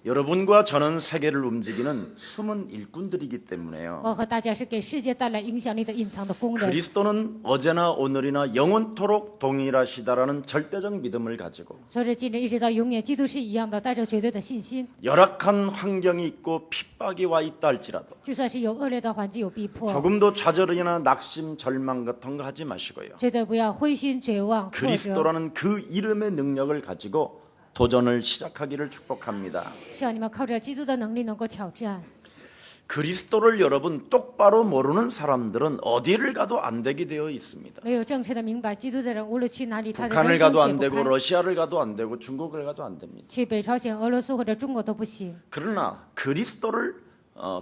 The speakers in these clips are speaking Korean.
여러분과 저는 세계를 움직이는 숨은 일꾼들이기 때문에요. 我和大家是给世界带来影响力的隐藏的工人。 그리스도는 어제나 오늘이나 영원토록 동일하시다라는 절대적 믿음을 가지고 昨日今日一直到永远，基督是一样的，带着绝对的信心。 열악한 환경이 있고 핍박이 와 있다 할지라도 就算是有恶劣的环境，有逼迫， 조금도 좌절이나 낙심, 절망 같은 거 하지 마시고요. 绝对不要灰心绝望挫折。 그리스도라는 그 이름의 능력을 가지고 도전을 시작하기를 축복합니다. 希望你们靠着基督的能力能够挑战。 그리스도를 여러분 똑바로 모르는 사람들은 어디를 가도 안 되게 되어 있습니다. 没有正确的明白基督的人，无论去哪里，他的 북한을 人生 가도 解 안 不 되고 开。 러시아를 가도 안 되고 중국을 가도 안 됩니다. 去北朝鲜、俄罗斯或者中国都不行。 그러나 그리스도를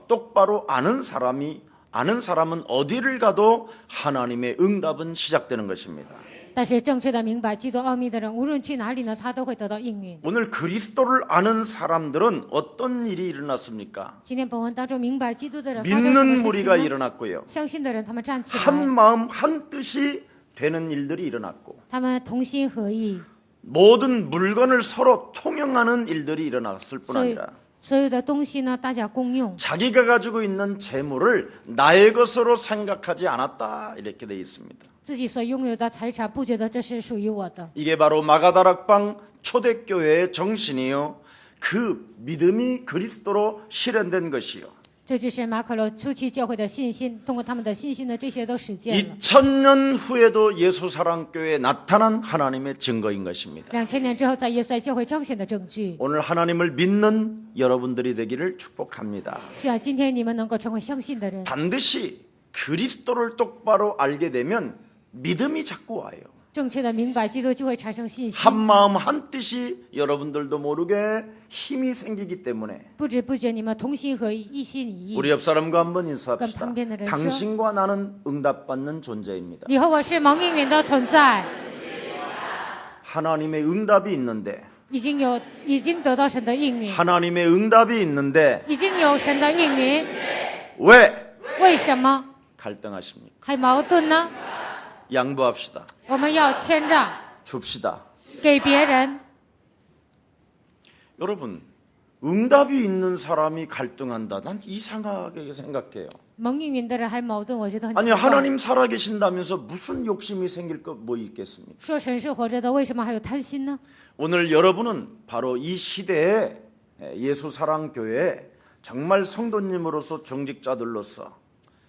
똑바로 아는 사람은 어디를 가도 하나님의 응답은 시작되는 것입니다. 但是正确的明白基督奥秘的人，无论去哪里呢，他都会得到应允。 오늘 그리스도를 아는 사람들은 어떤 일이 일어났습니까? 今天本文当中明白基督的人发生什么 믿는 事情 무리가 呢？ 일어났고요. 相信的人，他们站起 한 来， 마음 한 뜻이 되는 일들이 일어났고 他们同心合意， 모든 물건을 서로 통용하는 일들이 일어났을 뿐 所以 아니라 所有的东西呢，大家共用。 자기가 가지고 있는 재물을 나의 것으로 생각하지 않았다 이렇게 되어 있습니다. 自己所拥有的财产，不觉得这是属于我的。 이게 바로 마가다락방 초대교회의 정신이요. 그 믿음이 그리스도로 실현된 것이요. 这就是马可罗初期教会的信心，通过他们的信心呢，这些都实践了。 2000년 후에도 예수사랑교회에 나타난 하나님의 증거인 것입니다. 2000年之后，在耶稣爱教会彰显的证据。 오늘 하나님을 믿는 여러분들이 되기를 축복합니다. 希望今天你们能够成为相信的人。 반드시 그리스도를 똑바로 알게 되면 믿음이 자꾸 와요. 正确的明白基督，就会产生信心。 한 마음 한 뜻이 여러분들도 모르게 힘이 생기기 때문에 不知不觉，你们同心合一，一心一意。 우리 옆 사람과 한번 인사합시다. 그럼旁边的人说， 당신과 나는 응답받는 존재입니다. 你和我是蒙应允的存在， 하나님의 응답이 있는데 已经得到神的应允， 하나님의 응답이 있는데 已经有神的应允， 왜 为什么 갈등하십니까? 还矛盾呢？ 양보합시다. 我们要谦让， 줍시다. 给别人。 여러분, 응답이 있는 사람이 갈등한다. 난 이상하게 생각해요. 蒙应允的人还矛盾，我觉得很 아니 奇怪。 하나님 살아계신다면서 무슨 욕심이 생길 것 뭐 있겠습니까? 说神是活着的，为什么还有贪心呢？ 오늘 여러분은 바로 이 시대에 예수 사랑 교회에 정말 성도님으로서 중직자들로서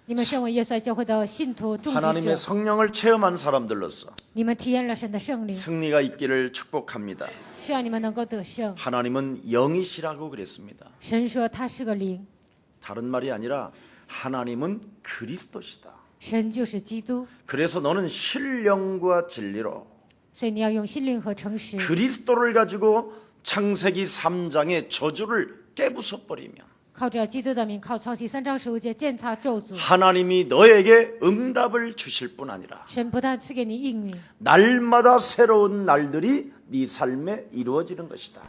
你们身为耶稣爱教会的信徒、众职者 하나님의 ， 성령을 체험한 사람들로서 你们体验了神的圣灵， 승리가 있기를 축복합니다. 希望你们能够得胜。 하나님은 영이시라고 그랬습니다. 神说他是个灵， 다른 말이 아니라 하나님은 그리스도시다. 神就是基督， 그래서 너는 신령과 진리로 所以你要用心灵和诚实， 그리스도를 가지고 창세기 3장의 저주를 깨부숴버리면 靠着基督的名，靠创世3章15节践踏咒诅。 하나님이 너에게 응답을 주실 뿐 아니라 神不但赐给你应允， 날마다 새로운 날들이 네 삶에 이루어지는 것이다.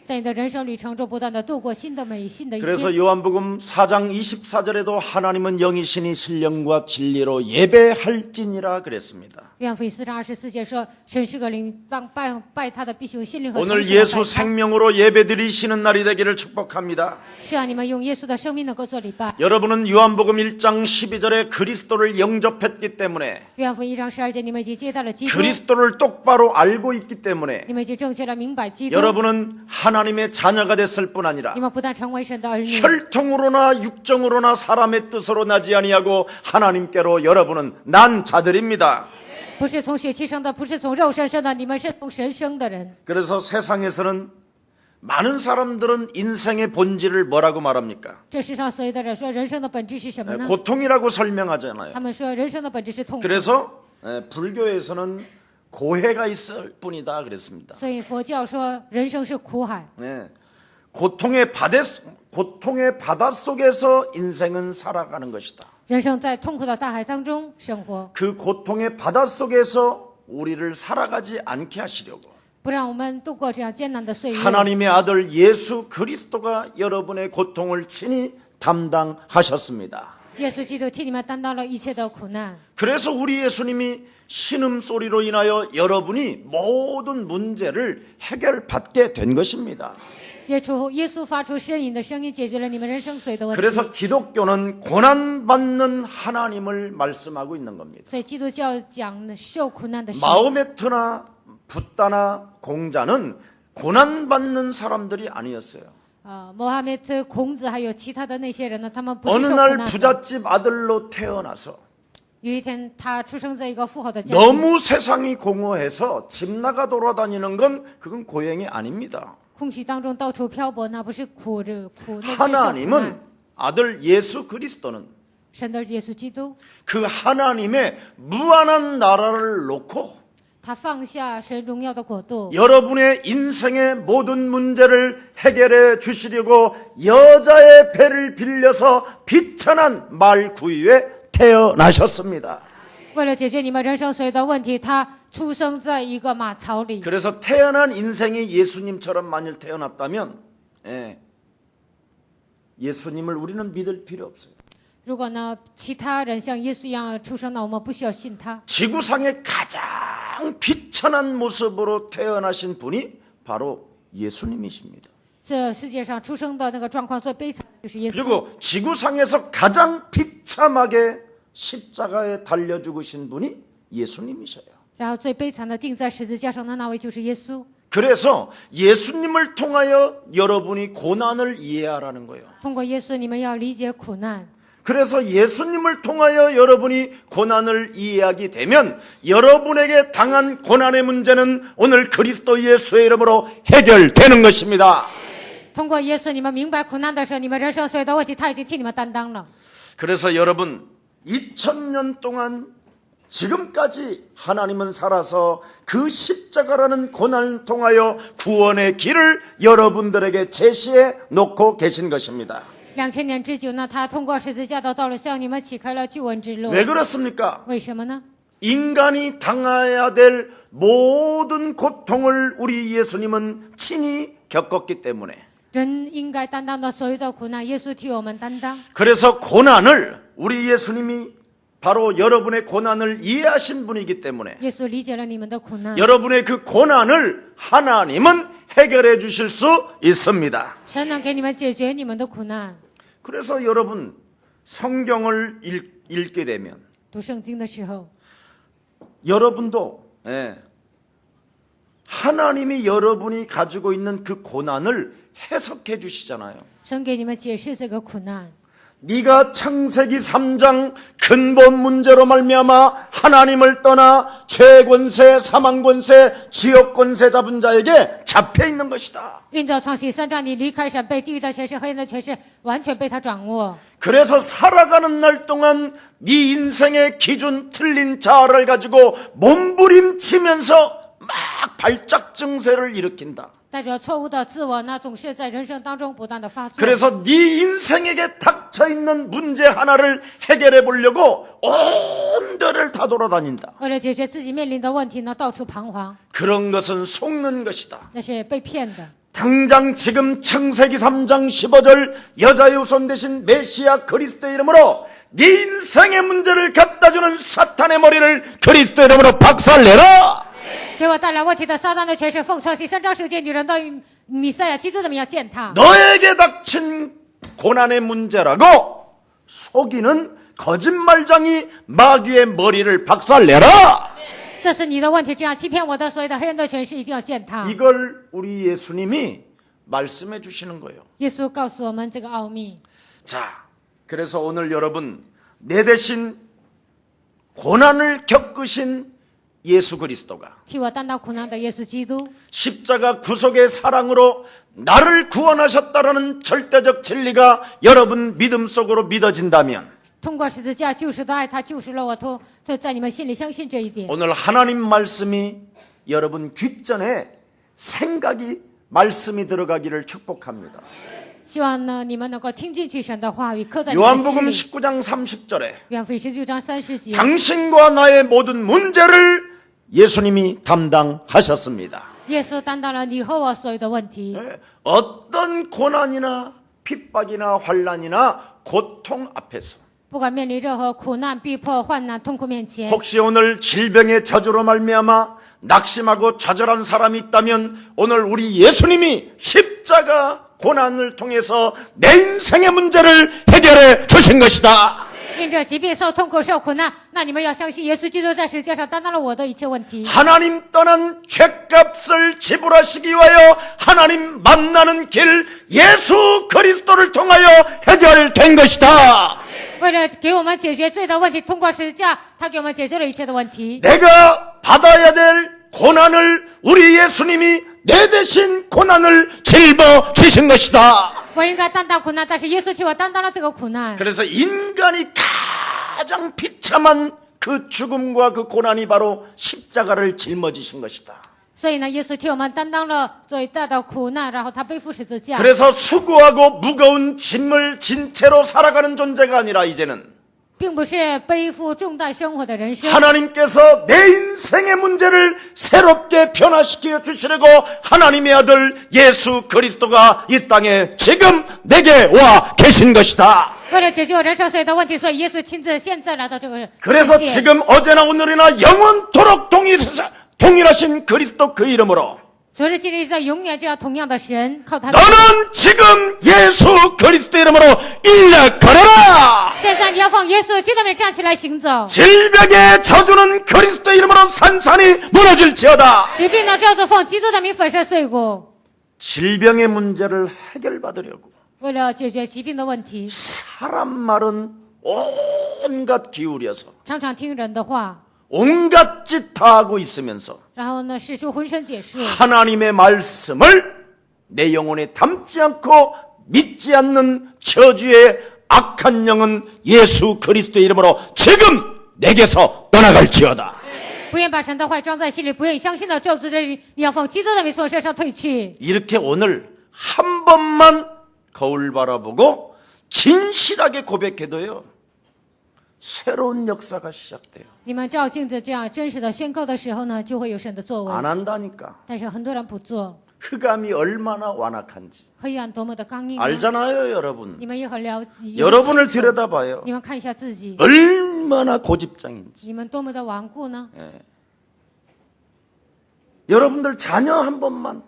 在你的人生旅程中不断的度过新的每新的一 그래서 天。 요한복음 4장 24절에도 하나님은 영이시니 신령과 진리로 예배할지니라 그랬습니다. 约翰福音4章24节说，神是个灵，拜他的必须用心灵和诚 오늘 实地 예수 拜他。 생명으로 예배드리시는 날이 되기를 축복합니다. 希望你们用耶稣的生命能够做礼拜。 여러분은 요한복음 1장 12절에 그리스도를 영접했기 때문에 约翰福音1章12节，你们已经接待了基督， 그리스도를 똑바로 알고 있기 때문에 你们已经正确的明白基督。 여러분은 하나님의 자녀가 됐을 뿐 아니라 你们不但成为神的儿女， 혈통으로나 육정으로나 사람의 뜻으로 나지 아니하고 하나님께로 여러분은 난 자들입니다. 不是从血气生的，不是从肉身生的，你们是从神生的人。 그래서 세상에서는 많은 사람들은 인생의 본질을 뭐라고 말합니까? 这世上所有的人说，人生的本质是什么呢？ 고통이라고 설명하잖아요. 他们说，人生的本质是痛苦。 그래서 불교에서는 고해가 있을 뿐이다 그랬습니다. 所以佛教说，人生是苦海， 네. 고통의 바다 속에서 인생은 살아가는 것이다. 人生在痛苦的大海当中生活， 그 고통의 바다 속에서 우리를 살아가지 않게 하시려고 不让我们度过这样艰难的岁月。 하나님의 아들 예수 그리스도가 여러분의 고통을 친히 담당하셨습니다. 耶稣基督替你们担当了一切的苦难， 그래서 우리 예수님이 신음소리로 인하여 여러분이 모든 문제를 해결받게 된 것입니다. 耶稣发出呻吟的声音，解决了你们人生所有的问题。 그래서 기독교는 고난받는 하나님을 말씀하고 있는 겁니다. 所以基督教讲受苦难的神。 마호메트나 붓다나 공자는 고난받는 사람들이 아니었어요. 穆罕默德、孔子还有其他的那些人呢，他们不是 어느 受苦 날 难的。 부잣집 아들로 태어나서 有一天，他出生在一个富豪的家庭， 너무 세상이 공허해서 집 나가 돌아다니는 건 그건 고행이 아닙니다. 空虚当中到处漂泊，那不是苦着苦，那是受苦 하나님은 难。 아들 예수 그리스도는 神的耶稣基督， 그 하나님의 무한한 나라를 놓고 他放下神荣耀的国度， 여러분의 인생의 모든 문제를 해결해 주시려고 여자의 배를 빌려서 비천한 말구유에 태어나셨습니다. 为了解决你们人生所有的问题，他出生在一个马槽里。 그래서 태어난 인생이 예수님처럼 만일 태어났다면 예수님을 우리는 믿을 필요 없어요. 如果呢，其他人像耶稣一样出生，那我们不需要信他。 지구상의 가장 비천한 모습으로 태어나신 분이 바로 예수님이십니다. 这世界上出生的那个状况最悲惨的就是耶稣。 그리고 지구상에서 가장 비참하게 십자가에 달려 죽으신 분이 예수님이셔요. 然后最悲惨的钉在十字架上的那位就是耶稣。 그래서 예수님을 통하여 여러분이 고난을 이해하라는 거예요. 通过耶稣，你们要理解苦难。 그래서 예수님을 통하여 여러분이 고난을 이해하게 되면 여러분에게 당한 고난의 문제는 오늘 그리스도 예수의 이름으로 해결되는 것입니다. 通过耶稣，你们明白苦难的时候，你们人生所有的问题，他已经替你们担当了。 그래서 여러분 2000년 동안 지금까지 하나님은 살아서 그 십자가라는 고난을 통하여 구원의 길을 여러분들에게 제시해 놓고 계신 것입니다. 2000年之久呢，他通过十字架的道路向你们启开了救恩之路。 왜 그렇습니까? 为什么呢？ 인간이 당해야 될 모든 고통을 우리 예수님은 친히 겪었기 때문에 人应该担当的所有的苦难，耶稣替我们担当。 그래서 고난을 우리 예수님이 바로 여러분의 고난을 이해하신 분이기 때문에 耶稣理解了你们的苦难， 여러분의 그 고난을 하나님은 해결해 주실 수 있습니다. 神能给你们解决你们的苦难。 그래서 여러분 성경을 읽게 되면 读圣经的时候， 여러분도 하나님이 여러분이 가지고 있는 그 고난을 해석해 주시잖아요. 神给你们解释这个苦难。 네가 창세기 3장 근본 문제로 말미암아 하나님을 떠나 죄권세, 사망권세, 지옥권세 잡은 자에게 잡혀 있는 것이다. 按照创世3章，你离开神，被地狱的权势、黑暗的权势完全被他掌握。 그래서 살아가는 날 동안 네 인생의 기준 틀린 자아를 가지고 몸부림치면서 막 발작 증세를 일으킨다. 带着错误的自我呢，总是在人生当中不断的发作。 그래서 네 인생에게 닥쳐 있는 문제 하나를 해결해 보려고 온 데를 다 돌아다닌다. 为了解决自己面临的问题呢，到处彷徨， 그런 것은 속는 것이다. 那是被骗的。 당장 지금 창세기 3장 15절 여자의 후손 대신 메시아 그리스도의 이름으로 네 인생의 문제를 갖다주는 사탄의 머리를 그리스도의 이름으로 박살내라. 给我带来问题的撒旦的权势，奉创世3章9节女人的弥赛亚基督的名要践踏。 너에게 닥친 고난의 문제라고 속이는 거짓말장이 마귀의 머리를 박살내라. 这是你的问题，这样欺骗我的所有的黑暗的权势一定要践踏。 이걸 우리 예수님이 말씀해 주시는 거예요. 耶稣告诉我们这个奥秘。 자, 그래서 오늘 여러분 내 대신 고난을 겪으신 예수 그리스도가 替我担当苦难的耶稣基督， 십자가 구속의 사랑으로 나를 구원하셨다라는 절대적 진리가 여러분 믿음 속으로 믿어진다면 通过十字架救赎的爱，他救赎了我，他在你们心里相信这一点。 오늘 하나님 말씀이 여러분 귓전에 생각이 말씀이 들어가기를 축복합니다. 希望呢，你们能够听进去神的话语，刻在你们心 요한복음 里。 19장 30절에 约翰19章30节， 당신과 나의 모든 문제를 예수님이 담당하셨습니다. 耶稣担当了你和我所有的问题。 어떤 고난이나 핍박이나 환난이나 고통 앞에서 不管面临任何苦难、逼迫、患难、痛苦面前， 혹시 오늘 질병의 저주로 말미암아 낙심하고 좌절한 사람이 있다면 오늘 우리 예수님이 십자가 고난을 통해서 내 인생의 문제를 해결해 주신 것이다. 因着疾病受痛苦受苦难，那你们要相信耶稣基督在十字架上担当了我的一切问题。 하나님 떠난 죄값을 지불하시기 위하여 하나님 만나는 길 예수 그리스도를 통하여 해결된 것이다. 为了给我们解决罪的问题，通过十字架，他给我们解决了一切的问题。 내가 받아야 될 고난을 우리 예수님이 내 대신 고난을 짊어지신 것이다. 我应该担当苦难，但是耶稣替我担当了这个苦难。 그래서 인간이 가장 비참한 그 죽음과 그 고난이 바로 십자가를 짊어지신 것이다. 所以呢，耶稣替我们担当了最大的苦难，然后他背负十字架。 그래서 수고하고 무거운 짐을 진 채로 살아가는 존재가 아니라 이제는 并不是背负重担生活的人生。 하나님께서 내 인생의 문제를 새롭게 변화시켜 주시려고 하나님의 아들 예수 그리스도가 이 땅에 지금 내게 와 계신 것이다. 为了解决我人生所有的问题，所以耶稣亲自现在来到这个世 그래서 界。 지금 어제나 오늘이나 영원토록 동일하신 그리스도 그 이름으로 昨日今日在永远这样同样的神，靠他的。 너는 지금 예수 그리스도 이름으로 일어나라. 现在你要奉耶稣基督的名站起来行走。 질병의 저주는 그리스도 이름으로 산산이 무너질지어다. 疾病的咒诅奉基督的名粉身碎骨。 질병의 문제를 해결받으려고 为了解决疾病的问题， 사람 말은 온갖 기울여서 常常听人的话， 온갖 짓 다 하고 있으면서 然后呢使出浑身解数。 하나님의 말씀을 내 영혼에 담지 않고 믿지 않는 저주의 악한 영은 예수 그리스도의 이름으로 지금 내게서 떠나갈지어다. 不愿把神的话装在心里，不愿意相信的咒诅这里，你要奉基督的名从身上退去。 이렇게 오늘 한 번만 거울 바라보고 진실하게 고백해도요 새로운 역사가 시작돼요. 你们照镜子这样真实的宣告的时候呢，就会有神的作为。 안 한다니까. 但是很多人不做， 흑암이 얼마나 완악한지 黑暗多么的刚硬啊！ 알잖아요, 여러분. 你们也很了， 여러분을 清楚 들여다봐요. 你们看一下自己， 얼마나 고집장인지. 你们多么的顽固呢？ 여러분들 자녀 한 번만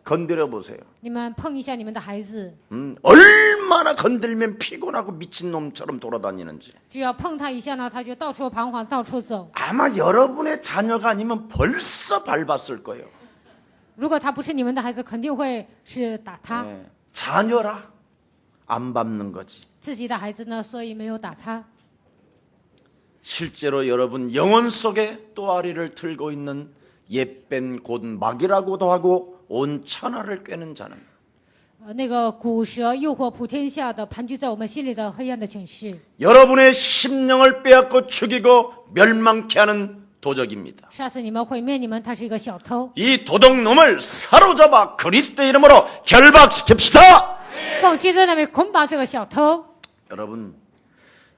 건드려 보세요. 你们碰一下你们的孩子， 얼마나 건들면 피곤하고 미친놈처럼 돌아다니는지. 只要碰他一下呢，他就到处彷徨，到处走。 아마 여러분의 자녀가 아니면 벌써 밟았을 거예요. 如果他不是你们的孩子，肯定会是打他。 자녀라 안 밟는 거지. 自己的孩子呢，所以没有打他。 실제로 여러분 영혼 속에 또아리를 틀고 있는 옛뱀 곧 마귀라고도 하고 온 천하를 꿰는 자는 那个古蛇诱惑普天下的盘踞在我们心里的黑暗的权势， 여러분의 심령을 빼앗고 죽이고 멸망케 하는 도적입니다. 杀死你们、毁灭你们，他是一个小偷。 이 도둑놈을 사로잡아 그리스도 이름으로 결박시킵시다. 奉基督的名捆绑这个小偷。 여러분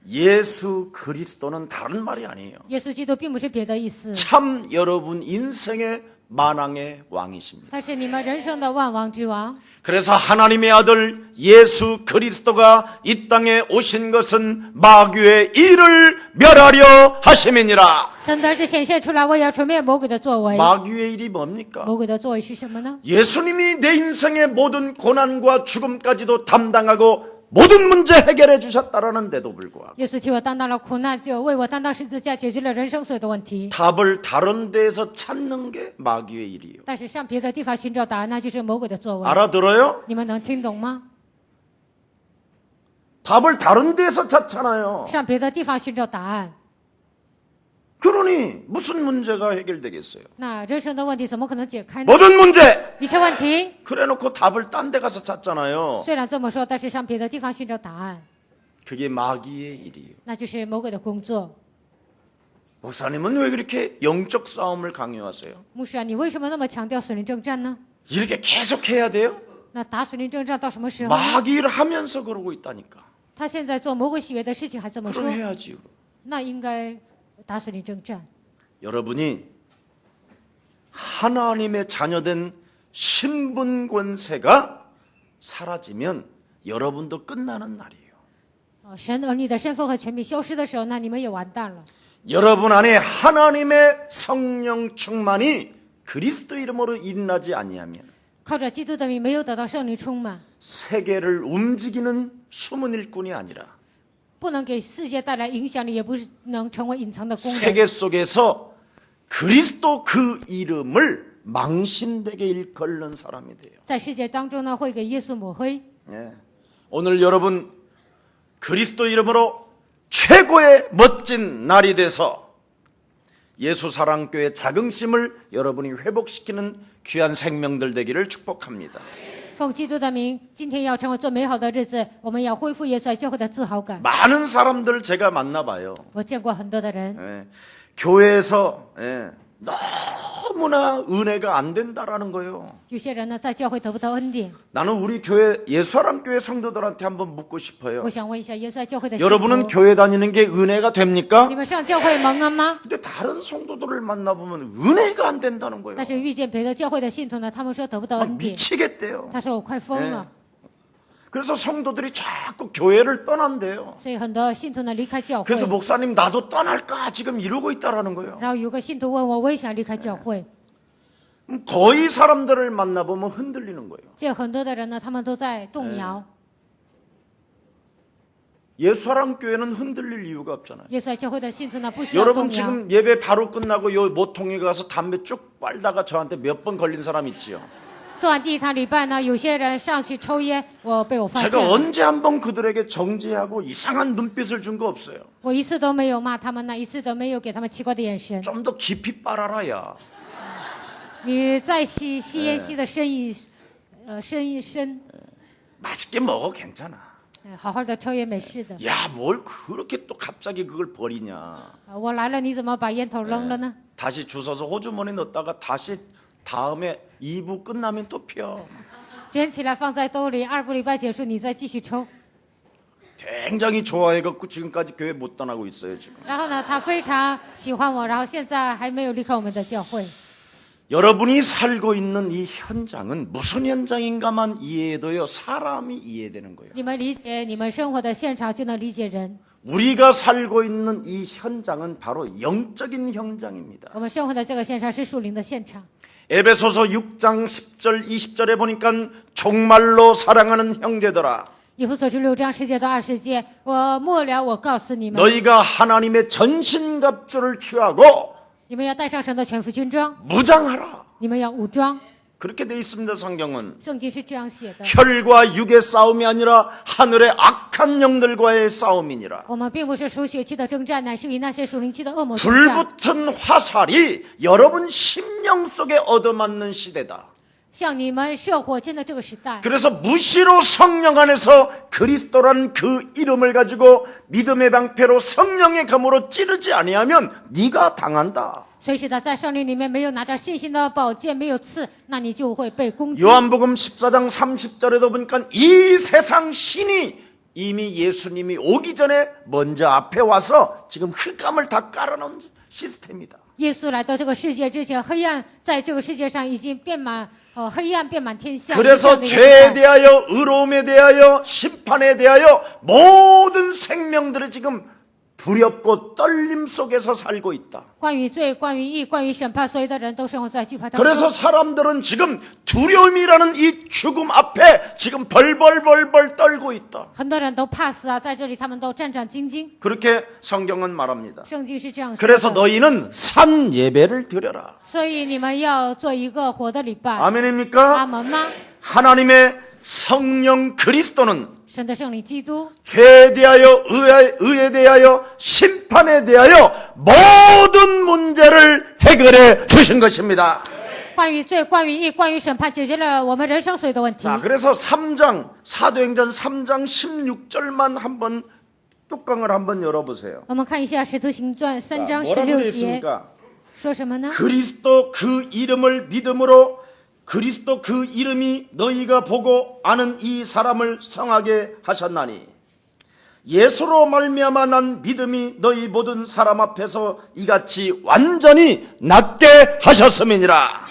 예수 그리스도는 다른 말이 아니에요. 耶稣基督并不是别的意思， 참 여러분 인생의 만왕의 왕이십니다. 他是你们人生的万王之王。 그래서 하나님의 아들 예수 그리스도가 이 땅에 오신 것은 마귀의 일을 멸하려 하심이니라. 神的儿子显现出来，为了除灭魔鬼的作为。 마귀의 일이 뭡니까? 魔鬼的作为是什么呢？ 예수님이 내 인생의 모든 고난과 죽음까지도 담당하고 모든 문제 해결해 주셨다라는데도 불구하고 耶稣替我担当了苦难，就为我担当十字架，解决了人生所有的问题。 답을 다른 데에서 찾는 게 마귀의 일이에요. 但是向别的地方寻找答案，那就是魔鬼的作为。 알아들어요? 你们能听懂吗？ 답을 다른 데에서 찾잖아요. 向别的地方寻找答案， 그러니 무슨 문제가 해결되겠어요? 那人生的问题怎么可能解开呢？ 모든 문제! 一切问题 그래놓고 답을 딴 데 가서 찾잖아요. 虽然这么说，但是向别的地方寻找答案， 그게 마귀의 일이에요. 那就是魔鬼的工作。 목사님은 왜 그렇게 영적 싸움을 강요하세요? 牧师啊，你为什么那么强调属灵征战呢？ 이렇게 계속 해야 돼요? 那打属灵征战到什么时候？ 마귀를 하면서 그러고 있다니까. 他现在做魔鬼喜悦的事情还这么说 그럼 ， 해야지. 那应该打属灵征战。 여러분이 하나님의 자녀된 신분 권세가 사라지면 여러분도 끝나는 날이에요. 神儿女的身份和权柄消失的时候，那你们也完蛋了。 여러분 안에 하나님의 성령 충만이 그리스도 이름으로 일어나지 아니하면 靠着基督的名，没有得到圣灵充满， 세계를 움직이는 숨은 일꾼이 아니라 不能给世界带来影响力，也不是能成为隐藏的工人。 세계 속에서 그리스도 그 이름을 망신되게 일컬는 사람이 돼요. 在世界当中呢，会给耶稣抹黑。 예. 오늘 여러분 그리스도 이름으로 최고의 멋진 날이 돼서 예수 사랑교회 자긍심을 여러분이 회복시키는 귀한 생명들 되기를 축복합니다. 奉基督的名，今天要成为最美好的日子，我们要恢复耶稣在教会的自豪感。 많은 사람들 제가 만나봐요. 我见过很多的人， 예. 교회에서 너무나 은혜가 안 된다라는 거예요. 有些人呢在教会得不到恩典。 나는 우리 교회 예수사랑교회 성도들한테 한번 묻고 싶어요. 我想问一下，耶稣在教会的信 여러분은 徒， 교회 다니는 게 은혜가 됩니까? 你们上教会蒙恩吗？ 근데 다른 성도들을 만나보면 은혜가 안 된다는 거예요. 但是遇见别的教会的信徒呢，他们说得不到 막 恩典。 미치겠대요. 他说我快疯了， 그래서 성도들이 자꾸 교회를 떠난대요. 所以很多信徒呢离开教会。 그래서 목사님 나도 떠날까 지금 이러고 있다라는 거예요. 然后有个信徒问我，我也想离开教会。 거의 사람들을 만나보면 흔들리는 거예요. 见很多的人呢，他们都在动摇。 예수사랑교회는 흔들릴 이유가 없잖아요. 耶稣在教会的信徒呢，不需要 여러분 动摇。 지금 예배 바로 끝나고 요 모통에 가서 담배 쭉 빨다가 저한테 몇 번 걸린 사람 있지요. 做完第一堂礼拜呢，有些人上去抽烟，被我发现 제가 了。 언제 한번 그들에게 정죄하고 이상한 눈빛을 준 거 없어요. 我一次都没有骂他们呢，一次都没有给他们奇怪的眼神。 좀 더 깊이 빨아라 야. 你再吸烟吸的深一，深一深， 맛있게 먹어 괜찮아. 好好的抽烟没事的。 야, 뭘 그렇게 또 갑자기 그걸 버리냐. 我来了，你怎么把烟头扔了呢？ 다시 주워서 호주머니에 넣었다가 다시 다음에 2부 끝나면 또 펴. 捡起来放在兜里，2部礼拜结束，你再继续抽。 굉장히 좋아해갖고 지금까지 교회 못 떠나고 있어요 지금. 然后呢，他非常喜欢我，然后现在还没有离开我们的教会。 여러분이 살고 있는 이 현장은 무슨 현장인가만 이해해도요 사람이 이해되는 거예요. 你们理解你们生活的现场，就能理解人。 우리가 살고 있는 이 현장은 바로 영적인 현장입니다. 我们生活的这个现场是属灵的现场。 에베소서 6장 10절 20절에 보니까 정말로 사랑하는 형제들아 以弗所书6章10节到20节，我末了，我告诉你们， 너희가 하나님의 전신갑주를 취하고 你们要带上神的全副军装， 무장하라. 你们要武装。 그렇게 돼 있습니다. 성경은 圣经是这样写的。 혈과 육의 싸움이 아니라 하늘의 악한 영들과의 싸움이니라. 我们并不是属血气的征战，乃是与那些属灵气的恶魔征战。 불붙은 화살이 여러분 심령 속에 얻어맞는 시대다. 向你们射火箭的这个时代， 그래서 무시로 성령 안에서 그리스도란 그 이름을 가지고 믿음의 방패로 성령의 검으로 찌르지 아니하면 네가 당한다. 随时的在圣灵里面没有拿着信心的宝剑，没有刺，那你就会被攻击。 요한복음 14장 30절에도 보니까 이 세상 신이 이미 예수님이 오기 전에 먼저 앞에 와서 지금 흑암을 다 깔아놓은 시스템이다. 耶稣来到这个世界之前，黑暗在这个世界上已经遍满，黑暗遍满天下。 그래서 这样的一个时 죄에 代 대하여 의로움에 대하여 심판에 대하여 모든 생명들이 지금 두렵고 떨림 속에서 살고 있다. 关于罪、关于义、关于审判，所有的人都生活在惧怕当 그래서 中。 사람들은 지금 두려움이라는 이 죽음 앞에 지금 벌벌벌벌 떨고 있다. 很多人都怕死啊，在这里他们都战战兢兢。 그렇게 성경은 말합니다. 圣经是这样说 그래서 的。 너희는 산 예배를 드려라. 所以你们要做一个活的礼拜。 아멘입니까? 阿门吗？ 하나님의 성령 그리스도는 神的圣灵基督， 죄에 대하여 의에 대하여 심판에 대하여 모든 문제를 해결해 주신 것입니다. 关于罪、关于义、关于审判，解决了我们人生所有的问题。 자, 그래서 3장 사도행전 3장 16절만 한번 뚜껑을 한번 열어보세요. 我们看一下《使徒行传》3 자, 章 뭐라고 되어 16节 있습니까? 说什么呢？ 그리스도 그 이름을 믿음으로 그리스도 그 이름이 너희가 보고 아는 이 사람을 성하게 하셨나니 예수로 말미암아 난 믿음이 너희 모든 사람 앞에서 이같이 완전히 낫게 하셨음이니라.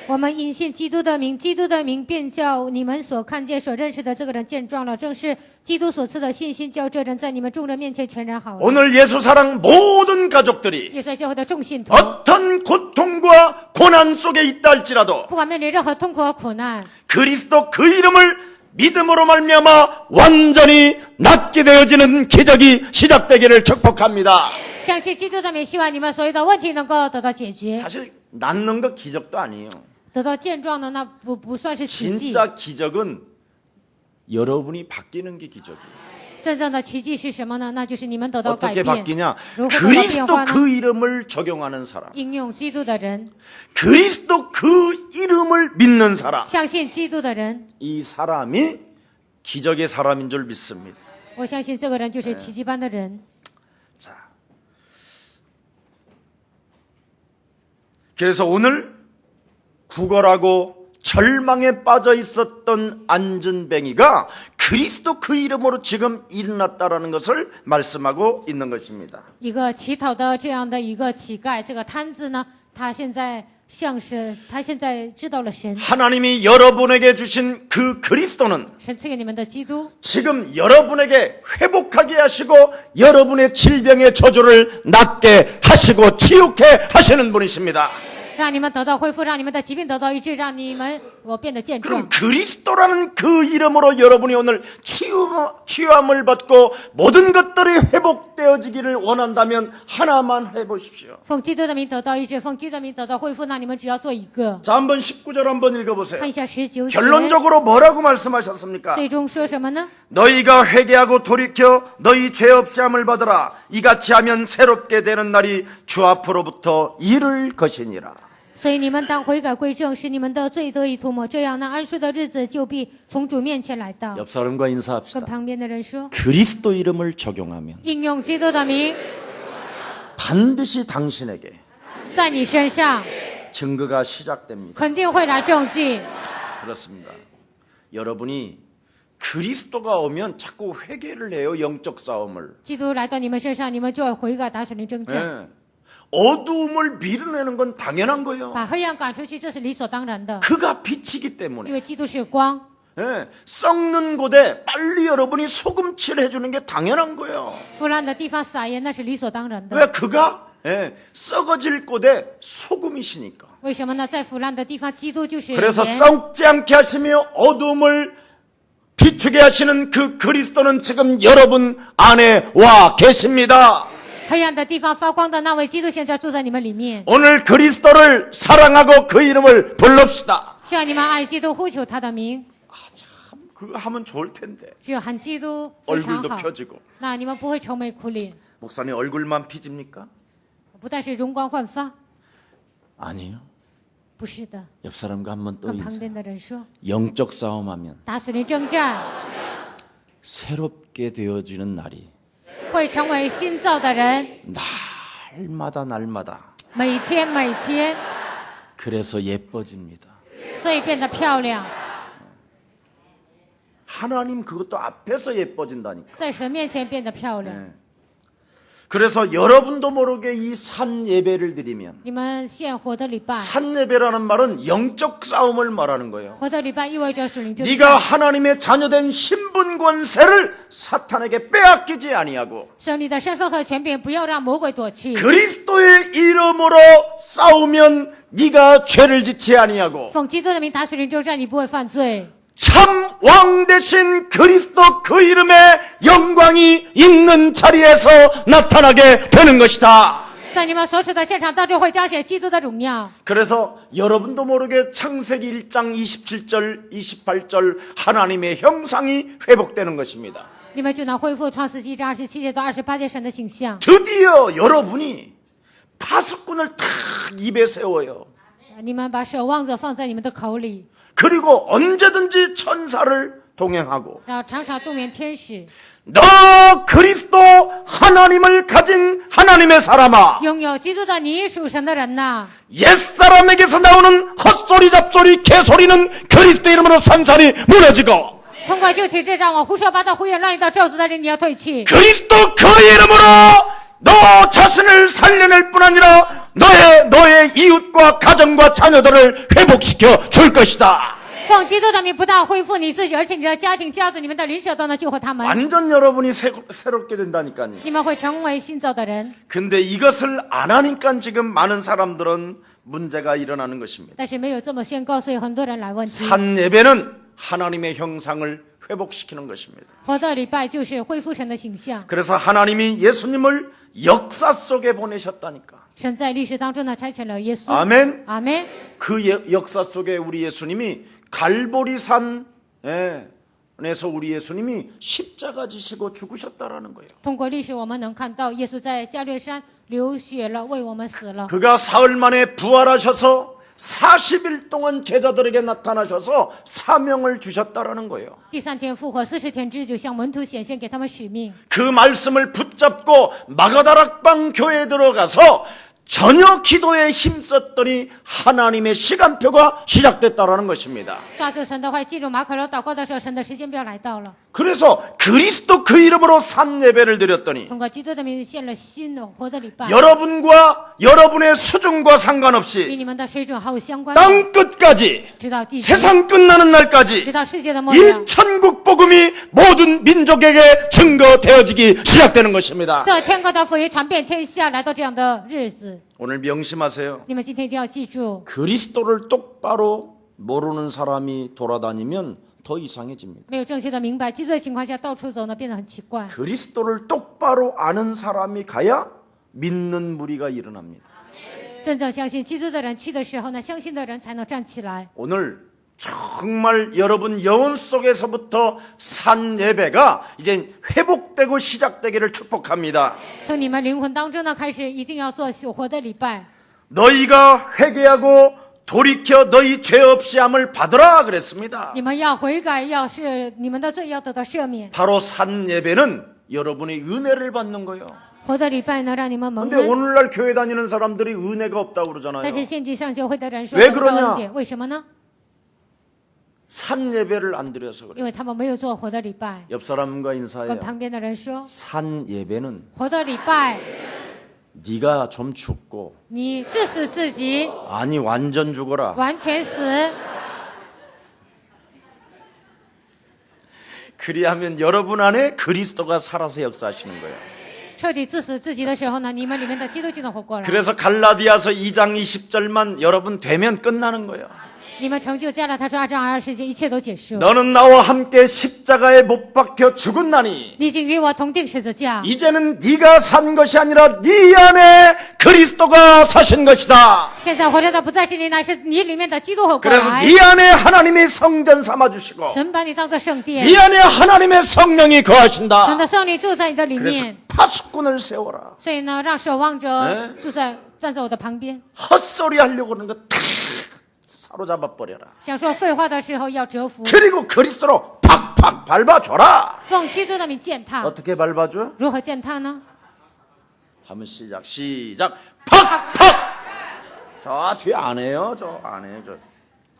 我们因信基督的名，基督的名便叫你们所看见、所认识的这个人健壮了。正是基督所赐的信心，叫这人在你们众人面前全然好了。 오늘 예수사랑 모든 가족들이 耶稣教会的众信徒， 어떤 고통과 고난 속에 있다 할지라도 不管面临任何痛苦和苦难， 그리스도 그 이름을 믿음으로 말미암아 완전히 낫게 되어지는 기적이 시작되기를 축복합니다. 相信基督的名，希望你们所有的问题能够得到解决， 사실 낫는 거 기적도 아니에요. 得到健壮的那不算是奇迹。 진짜 기적은 여러분이 바뀌는 게 기적이에요. 真正的奇迹是什么呢？那就是你们得到改 어떻게 变。 바뀌냐? 如何得到变 그리스도 化呢？ 그 이름을 적용하는 사람, 应用基督的人， 그리스도 그 이름을 믿는 사람, 相信基督的人， 이 사람이 기적의 사람인 줄 믿습니다. 我相信这个人就是奇迹般的人。 자, 그래서 오늘 구걸하고 절망에 빠져 있었던 안전뱅이가 그리스도 그 이름으로 지금 일어났다라는 것을 말씀하고 있는 것입니다. 一个乞讨的这样的一个乞丐，这个摊子呢，他现在知道了神， 하나님이 여러분에게 주신 그 그리스도는 神赐给你们的基督， 지금 여러분에게 회복하게 하시고 여러분의 질병의 저주를 낫게 하시고 치유케 하시는 분이십니다. 让你们得到恢复，让你们的疾病得到医治，让你们变得健壮。 그럼 그리스도라는 그 이름으로 여러분이 오늘 치유함을 받고 모든 것들이 회복되어지기를 원한다면 하나만 해보십시오. 奉基督的名得到医治，奉基督的名得到恢复，那你们只要做一个。 자, 한번 19절 한번 읽어보세요. 看一下19节， 결론적으로 뭐라고 말씀하셨습니까? 最终说什么呢？ 너희가 회개하고 돌이켜 너희 죄 없이 함을 받으라. 이같이 하면 새롭게 되는 날이 주 앞으로부터 이를 것이니라. 所以你们当悔改归正，使你们的罪得以涂抹，这样那安舒的日子就必从主面前来到。 옆 사람과 跟 인사합시다. 旁边的人说， 그리스도 이름을 적용하면 应用基督的名， 반드시 당신에게 在你身上 증거가 시작됩니다. 肯定会来证据。 그렇습니다. 여러분이 그리스도가 오면 자꾸 회개를 해요. 영적 싸움을. 基督来到你们身上，你们就会悔改，打属灵征战， 네. 어두움을 밀어내는 건 당연한 거예요. 把黑暗赶出去，这是理所当然的， 그가 빛이기 因 때문에. 为基督是光。 예, 썩는 곳에 빨리 여러분이 소금칠을 해주는 게 당연한 거예요. 腐烂的地方撒盐，那是理所当然的。 왜? 그가 예, 썩어질 곳에 소금이시니까. 为什么呢？在腐烂的地方，基督就是盐。 그래서 썩지 않게 하시며 어두움을 비추게 하시는 그 그리스도는 지금 여러분 안에 와 계십니다. 黑暗的地方发光的那位基督，现在住在你们里面。 오늘 그리스도를 사랑하고 그 이름을 불릅시다. 希望你们爱基督，呼求他的名。 참 그거 하면 좋을 텐데. 只有喊基督非常 얼굴도 好， 펴지고. 那你们不会愁眉苦脸， 목사님 얼굴만 피집니까? 不但是容光焕发， 아니요. 不是的。 옆 사람과 한번 또 跟旁 인사. 边的人说， 영적 싸움하면 打属灵征战 새롭게 되어지는 날이 会成为新造的人， 날마다 每天每天， 그래서 예뻐집니다. 所以变得漂亮， 하나님 그것도 앞에서 예뻐진다니까. 在神面前变得漂亮。 네. 그래서 여러분도 모르게 이 산 예배를 드리면 你们献活的礼拜， 산 예배라는 말은 영적 싸움을 말하는 거예요. 活的礼拜意味着属灵征 네가 战。 하나님의 자녀된 신분 권세를 사탄에게 빼앗기지 아니하고 神你的身份和权柄，不要让魔鬼夺去。 그리스도의 이름으로 싸우면 네가 죄를 짓지 아니하고 奉基督的名打属灵征战，你不会犯罪。 참 왕 대신 그리스도 그 이름의 영광이 있는 자리에서 나타나게 되는 것이다. 在你们所处的现场当中，会彰显基督的荣耀。 그래서 여러분도 모르게 창세기 1장 27절 28절 하나님의 형상이 회복되는 것입니다. 你们就能恢复创世纪1章27节到28节神的形象。 드디어 여러분이 파수꾼을 탁 입에 세워요. 你们把守望者放在你们的口里， 그리고 언제든지 천사를 동행하고 然后常常动员天使， 너 그리스도 하나님을 가진 하나님의 사람아, 拥有基督的你属神的人呐！ 옛사람에게서 나오는 헛소리 잡소리 개소리는 그리스도 이름으로 산산이 무너지고 通过旧体制让我胡说八道、胡言乱语的咒诅的人，你要退去。 그리스도 그 이름으로 너 자신을 살려낼 뿐 아니라 너의 이웃과 가정과 자녀들을 회복시켜 줄 것이다. 奉基督的名，不但恢复你自己，而且你的家庭、家族、你们的邻舍都能救活他们。 완전 여러분이 새롭게 된다니까요. 你们会成为新造的人。 근데 이것을 안 하니까 지금 많은 사람들은 문제가 일어나는 것입니다. 但是没有这么宣告，所以很多人来问题。 산 예배는 하나님의 형상을 회복시키는 것입니다. 活的礼拜就是恢复神的形象。 그래서 하나님이 예수님을 역사 속에 보내셨다니까. 神在历史当中呢差遣了耶稣。 아멘. 阿门。 그 역사 속에 우리 예수님이 갈보리산에서 우리 예수님이 십자가 지시고 죽으셨다라는 거예요. 通过历史，我们能看到耶稣在加略山流血了，为我们死了。 그가 사흘 만에 부활하셔서 40일 동안 제자들에게 나타나셔서 사명을 주셨다라는 거예요. 第三天复活，40天之久向门徒显现，给他们使命。 그 말씀을 붙잡고 마가다락방 교회에 들어가서 전혀 기도에 힘썼더니 하나님의 시간표가 시작됐다라는 것입니다. 抓住神的话，记住马可楼祷告的时候，神的时间表来到了。 그래서 그리스도 그 이름으로 산 예배를 드렸더니 通过基督的名献了新的活的礼拜， 여러분과 여러분의 수준과 与 상관없이 你们的水准毫无相关。 땅 끝까지 直到地极， 세상 끝나는 날까지 直到世界的末了， 이 천국 복음이 모든 민족에게 증거되어지기 시작되는 것입니다. 这天国的福音传遍天下，来到这样的日子， 오늘 명심하세요. 你们今天一定要记住， 그리스도를 똑바로 모르는 사람이 돌아다니면 더 이상해집니다. 没有正确的明白基督的情况下，到处走呢，变得很奇怪。 그리스도를 똑바로 아는 사람이 가야 믿는 무리가 일어납니다. 真正相信基督的人去的时候呢，相信的人才能站起来。 오늘 정말 여러분 영혼 속에서부터 산 예배가 이제 회복되고 시작되기를 축복합니다. 从你们灵魂当中呢开始，一定要做活的礼拜。 너희가 회개하고 돌이켜 너희 죄 없이 함을 받으라 그랬습니다. 你们要悔改，要是你们的罪要得到赦免。 바로 산 예배는 여러분이 은혜를 받는 거예요. 活的礼拜呢，让你们蒙 근데 恩。 오늘날 교회 다니는 사람들이 은혜가 없다고 그러잖아요. 但是现今上教会的人说 왜 得不 그러냐 到恩典，为什么呢？ 산 예배를 안 드려서 그래요. 因为他们没有做活的礼拜。 옆 사람과 跟 인사해요. 旁边的人说， 산 예배는 活的礼拜， 네가 좀 죽고 你致死自己， 아니 완전 죽어라. 完全死。 그리하면 여러분 안에 그리스도가 살아서 역사하시는 거예요. 彻底致死自己的时候呢，你们里面的基督就能活过来。 그래서 갈라디아서 2장 20절만 여러분 되면 끝나는 거예요. 你们成就加了他说2章20节，一切都结束。 너는 나와 함께 십자가에 못 박혀 죽었나니 你已经与我同定十字架， 이제는 네가 산 것이 아니라 네 안에 그리스도가 사신 것이다. 现在活着的不再是你，乃是你里面的基督活过 그래서 来。 네 안에 하나님이 성전 삼아주시고 神把你当作圣殿， 네 안에 하나님의 성령이 神 거하신다. 的圣灵住在你的里 그래서 面， 파수꾼을 세워라. 所以呢，让守望者哎站在我的旁边。 헛소리 하려고 하는 거 다 사로잡아 버려라. 想说废话的时候要折服， 그리고 그리스도로 팍팍 밟아줘라. 奉基督的名践踏。 어떻게 밟아줘? 如何践踏呢？ 하면 시작. 팍팍. 저 뒤에 안 해요. 저 안 해요. 저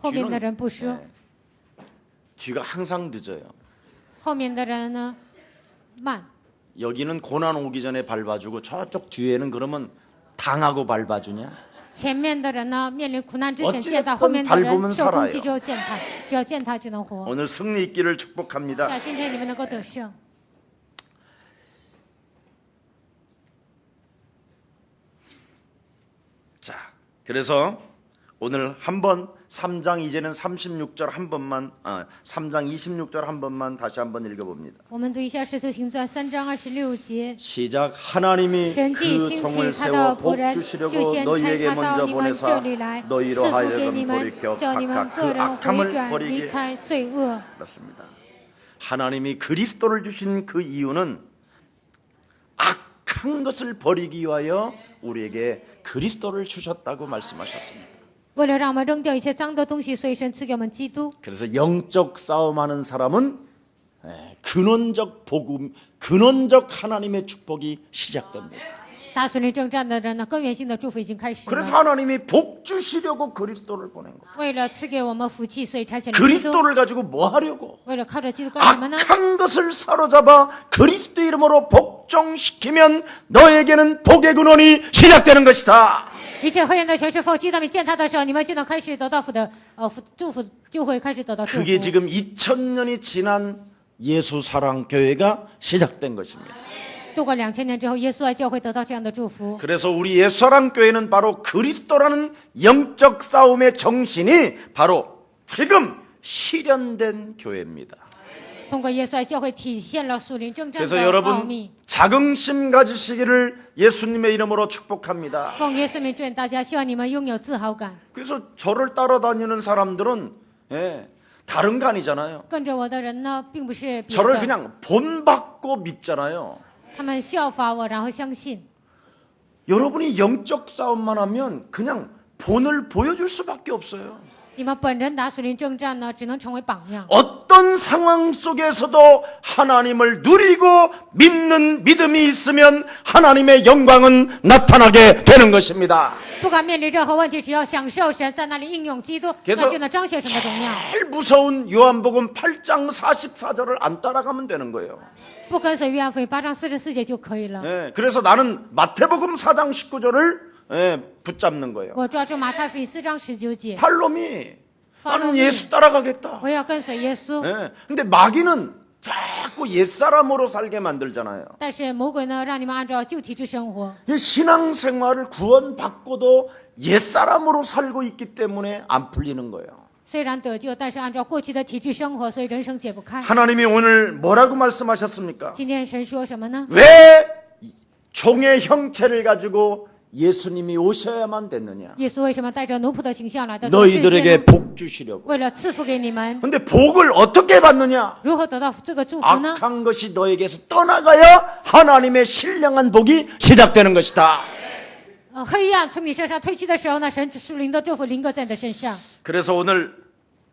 后面的人不说， 뒤가 항상 늦어요. 后面的人呢慢。 여기는 고난 오기 전에 밟아주고 저쪽 뒤에는 그러면 당하고 밟아주냐? 前面的人呢面临苦难之前 어찌됐든 践踏，后面的 밟으면 人受 살아요 攻击之后践踏，只要践踏就能活。 오늘 승리 있기를 是 축복합니다. 啊，今天你们能够得胜。 자, 그래서 오늘 한번 3장 이제는 36절 한 번만 3장 26절 한 번만 다시 한번 읽어봅니다. 我们读一下《使徒行传》3章26节。 시작. 하나님이 神既 그 兴 종을 起他 세워 的仆 복 人，就 주시려고 先差 너희에게 他到 먼저 你们这 보내사 里来， 너희로 赐福给 하여금 你们， 돌이켜 叫你们 각각 个 그 人回 악함을 转，离 버리게. 开罪恶。 그렇습니다. 하나님이 그리스도를 주신 그 이유는 악한 것을 버리기 위하여 우리에게 그리스도를 주셨다고 말씀하셨습니다. 为了让我们扔掉一切脏的东西，所以神赐给我们基督。 그래서 영적 싸움하는 사람은 근원적 복음, 근원적 하나님의 축복이 시작됩니다. 打属灵征战的人呢，根源性的祝福已经开始了。 그래서 하나님이 복 주시려고 그리스도를 보낸 거예요. 为了赐给我们福气，所以差遣了基督。 그리스도를 가지고 뭐 하려고? 为了靠着基督干什么呢？ 악한 것을 사로잡아 그리스도 이름으로 복종시키면 너에게는 복의 근원이 시작되는 것이다. 一切黑暗的权势否击到你践踏的时候，你们就能开始得到祝福，就会开始得到祝福。 그게 지금 2000년이 지난 예수 사랑 교회가 시작된 것입니다. 度过2000年之后，耶稣爱教会得到这样的祝福。 그래서 우리 예수 사랑 교회는 바로 그리스도라는 영적 싸움의 정신이 바로 지금 실현된 교회입니다. 通过耶稣爱教会体现了属灵征战 그래서 的奥 여러분 秘。 자긍심 가지시기를 예수님의 이름으로 축복합니다. 奉耶稣名祝愿大家，希望你们拥有自豪感。 그래서 저를 따라다니는 사람들은 다른 거 아니잖아요. 跟着我的人呢，并不是别 저를 的， 그냥 본받고 믿잖아요. 他们效法我，然后相信。 여러분이 영적 싸움만 하면 그냥 본을 보여줄 수밖에 없어요. 你们本人打属灵征战呢，只能成为榜样。 어떤 상황 속에서도 하나님을 누리고 믿는 믿음이 있으면 하나님의 영광은 나타나게 되는 것입니다. 不管面临任何问题，只要享受神，在那里应用基督， 그래서 那就能彰显神的荣耀。 제일 무서운 요한복음 8장 44절을 안 따라가면 되는 거예요. 不跟随约翰福音8章44节就可以了。 그래서 나는 마태복음 4장 19절을 붙잡는 거예요. 我抓住马太福音4章19节， 팔로미 나는 팔로미. 예수 따라가겠다. 我要跟随耶稣。 근데 마귀는 자꾸 옛사람으로 살게 만들잖아요. 但是魔鬼呢，让你们按照旧体制生活。 이 신앙생활을 구원받고도 옛사람으로 살고 있기 때문에 안 풀리는 거예요. 虽然得救，但是按照过去的体制生活，所以人生解不开。 하나님이 오늘 뭐라고 말씀하셨습니까? 今天神说什么呢？ 왜 종의 형체를 가지고 예수님이 오셔야만 됐느냐? 耶稣为什么带着奴仆的形象来到这个世界 너희들에게 呢？ 복 주시려고. 为了赐福给你们。 근데 복을 어떻게 받느냐? 如何得到这个祝福呢？ 악한 것이 너에게서 떠나가야 하나님의 신령한 복이 시작되는 것이다. 黑暗从你身上退去的时候呢，神属灵的祝福临格在你的身上。 그래서 오늘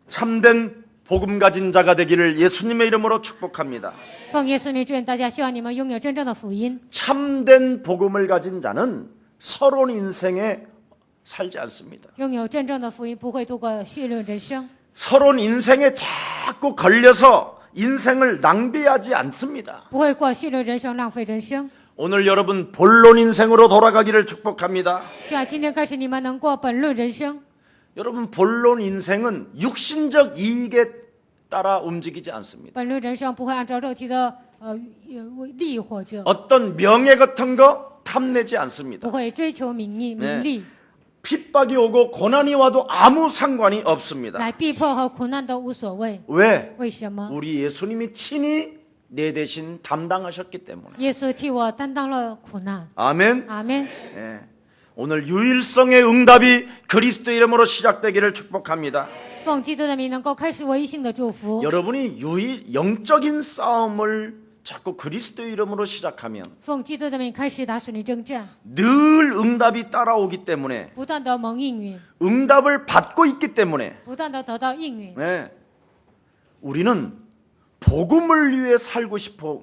참된 복음 가진 자가 되기를 예수님의 이름으로 축복합니다. 奉耶稣名祝愿大家，希望你们拥有真正的福音。 참된 복음을 가진 자는 서론 인생에 살지 않습니다. 拥有真正的福音，不会度过血论人生， 서론 인생에 자꾸 걸려서 인생을 낭비하지 않습니다. 不会过血论人生，浪费人生。 오늘 여러분 본론 인생으로 돌아가기를 축복합니다. 希望今天开始你们能过本论人生。 여러분 본론 인생은 육신적 이익에 따라 움직이지 않습니다. 本论人生不会按照肉体的利益活着， 어떤 명예 같은 거 탐내지 않습니다. 不会追求名利、 네 名利， 핍박이 오고 고난이 와도 아무 상관이 없습니다. 来逼迫和苦难都无所谓。 왜? 为什么？ 우리 예수님이 친히 내 대신 담당하셨기 때문에. 耶稣替我担当了苦难。 아멘. 阿门。 예. 오늘 유일성의 응답이 그리스도 이름으로 시작되기를 축복합니다. 奉基督的名，能够开始唯一性的祝福。 여러분이 영적인 싸움을 자꾸 그리스도 이름으로 시작하면 奉基督的名开始打属灵征战， 늘 응답이 따라오기 때문에 不断的蒙应允， 응답을 받고 있기 때문에 不断的得到应允。 네. 우리는 복음을 위해 살고 싶어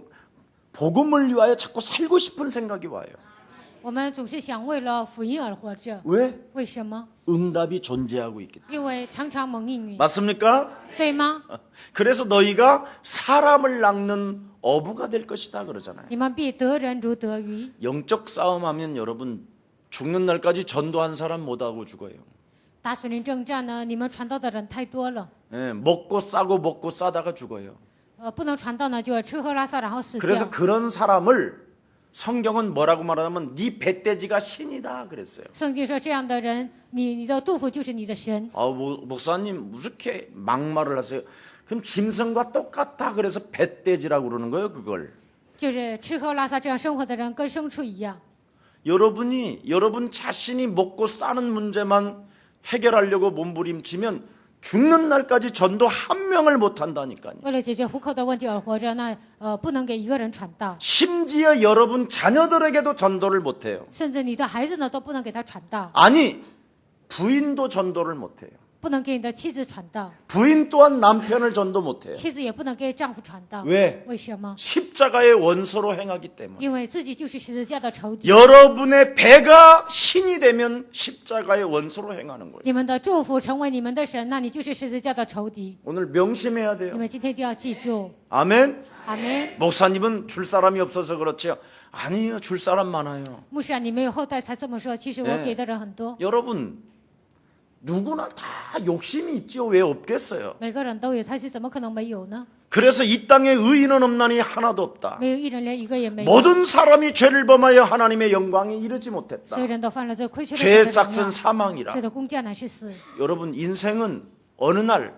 복음을 위하여 자꾸 살고 싶은 생각이 와요. 我们总是想为了福音而活着， 왜? 为什么？ 응답이 존재하고 있기 때문에. 因为常常蒙应允， 맞습니까? 对吗？ 그래서 너희가 사람을 낚는 어부가 될 것이다 그러잖아요. 你们必得人如得鱼。 영적 싸움하면 여러분 죽는 날까지 전도한 사람 못하고 죽어요. 打属灵征战呢，你们传道的人太多了， 예, 먹고 싸고 먹고 싸다가 죽어요. 不能传道呢，就要吃喝拉撒，然后死掉。 그래서 그런 사람을 성경은 뭐라고 말하냐면 네 배돼지가 신이다 그랬어요. 圣经说这样的人，你的杜甫就是你的神。 목사님 이렇게 막말을 하세요. 그럼 짐승과 똑같다 그래서 배돼지라고 그러는 거예요 그걸. 就是吃喝拉撒这样生活的人，跟牲畜一样。 여러분 자신이 먹고 싸는 문제만 해결하려고 몸부림치면 죽는 날까지 전도 한 명을 못 한다니까요. 为了解决糊口的问题而活着，那不能给一个人传道， 심지어 여러분 자녀들에게도 전도를 못 해요. 甚至你的孩子呢都不能给他传道， 아니 부인도 전도를 못 해요. 不能给你的妻子传道， 부인 또한 남편을 전도 못해요. 妻子也不能给丈夫传道。 왜? 为什么？ 십자가의 원소로 행하기 때문에. 因为自己就是十字架的仇敌。 여러분의 배가 신이 되면 십자가의 원소로 행하는 거예요. 你们的祝福成为你们的神，那你就是十字架的仇敌。 오늘 명심해야 你 돼요. 们今天就要记住， 아멘. 阿门。 목사님은 줄 사람이 없어서 그렇죠. 아니요, 줄 사람 많아요. 牧师啊，你没有后代才这么说，其实我给的人很多， 여러분 누구나 다 욕심이 있죠. 왜 없겠어요? 每个人都有，他是怎么可能没有呢？ 그래서 이 땅에 의인은 없나니 하나도 없다. 没有一人，连一个也没有。 모든 사람이 죄를 범하여 하나님의 영광에 이르지 못했다. 所有人都犯了罪，亏缺了 죄의 神的荣 싹은 耀。 사망이라. 罪的工价乃是死。 여러분 인생은 어느 날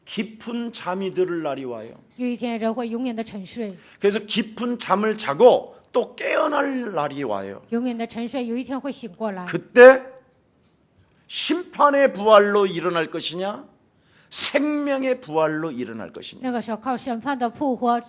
깊은 잠이 들을 날이 와요. 有一天人会永远的沉睡， 그래서 깊은 잠을 자고 또 깨어날 날이 와요. 永远的沉睡，有一天会醒过来。 그때 심판의 부활로 일어날 것이냐 생명의 부활로 일어날 것이냐 那个时候靠审判的复活，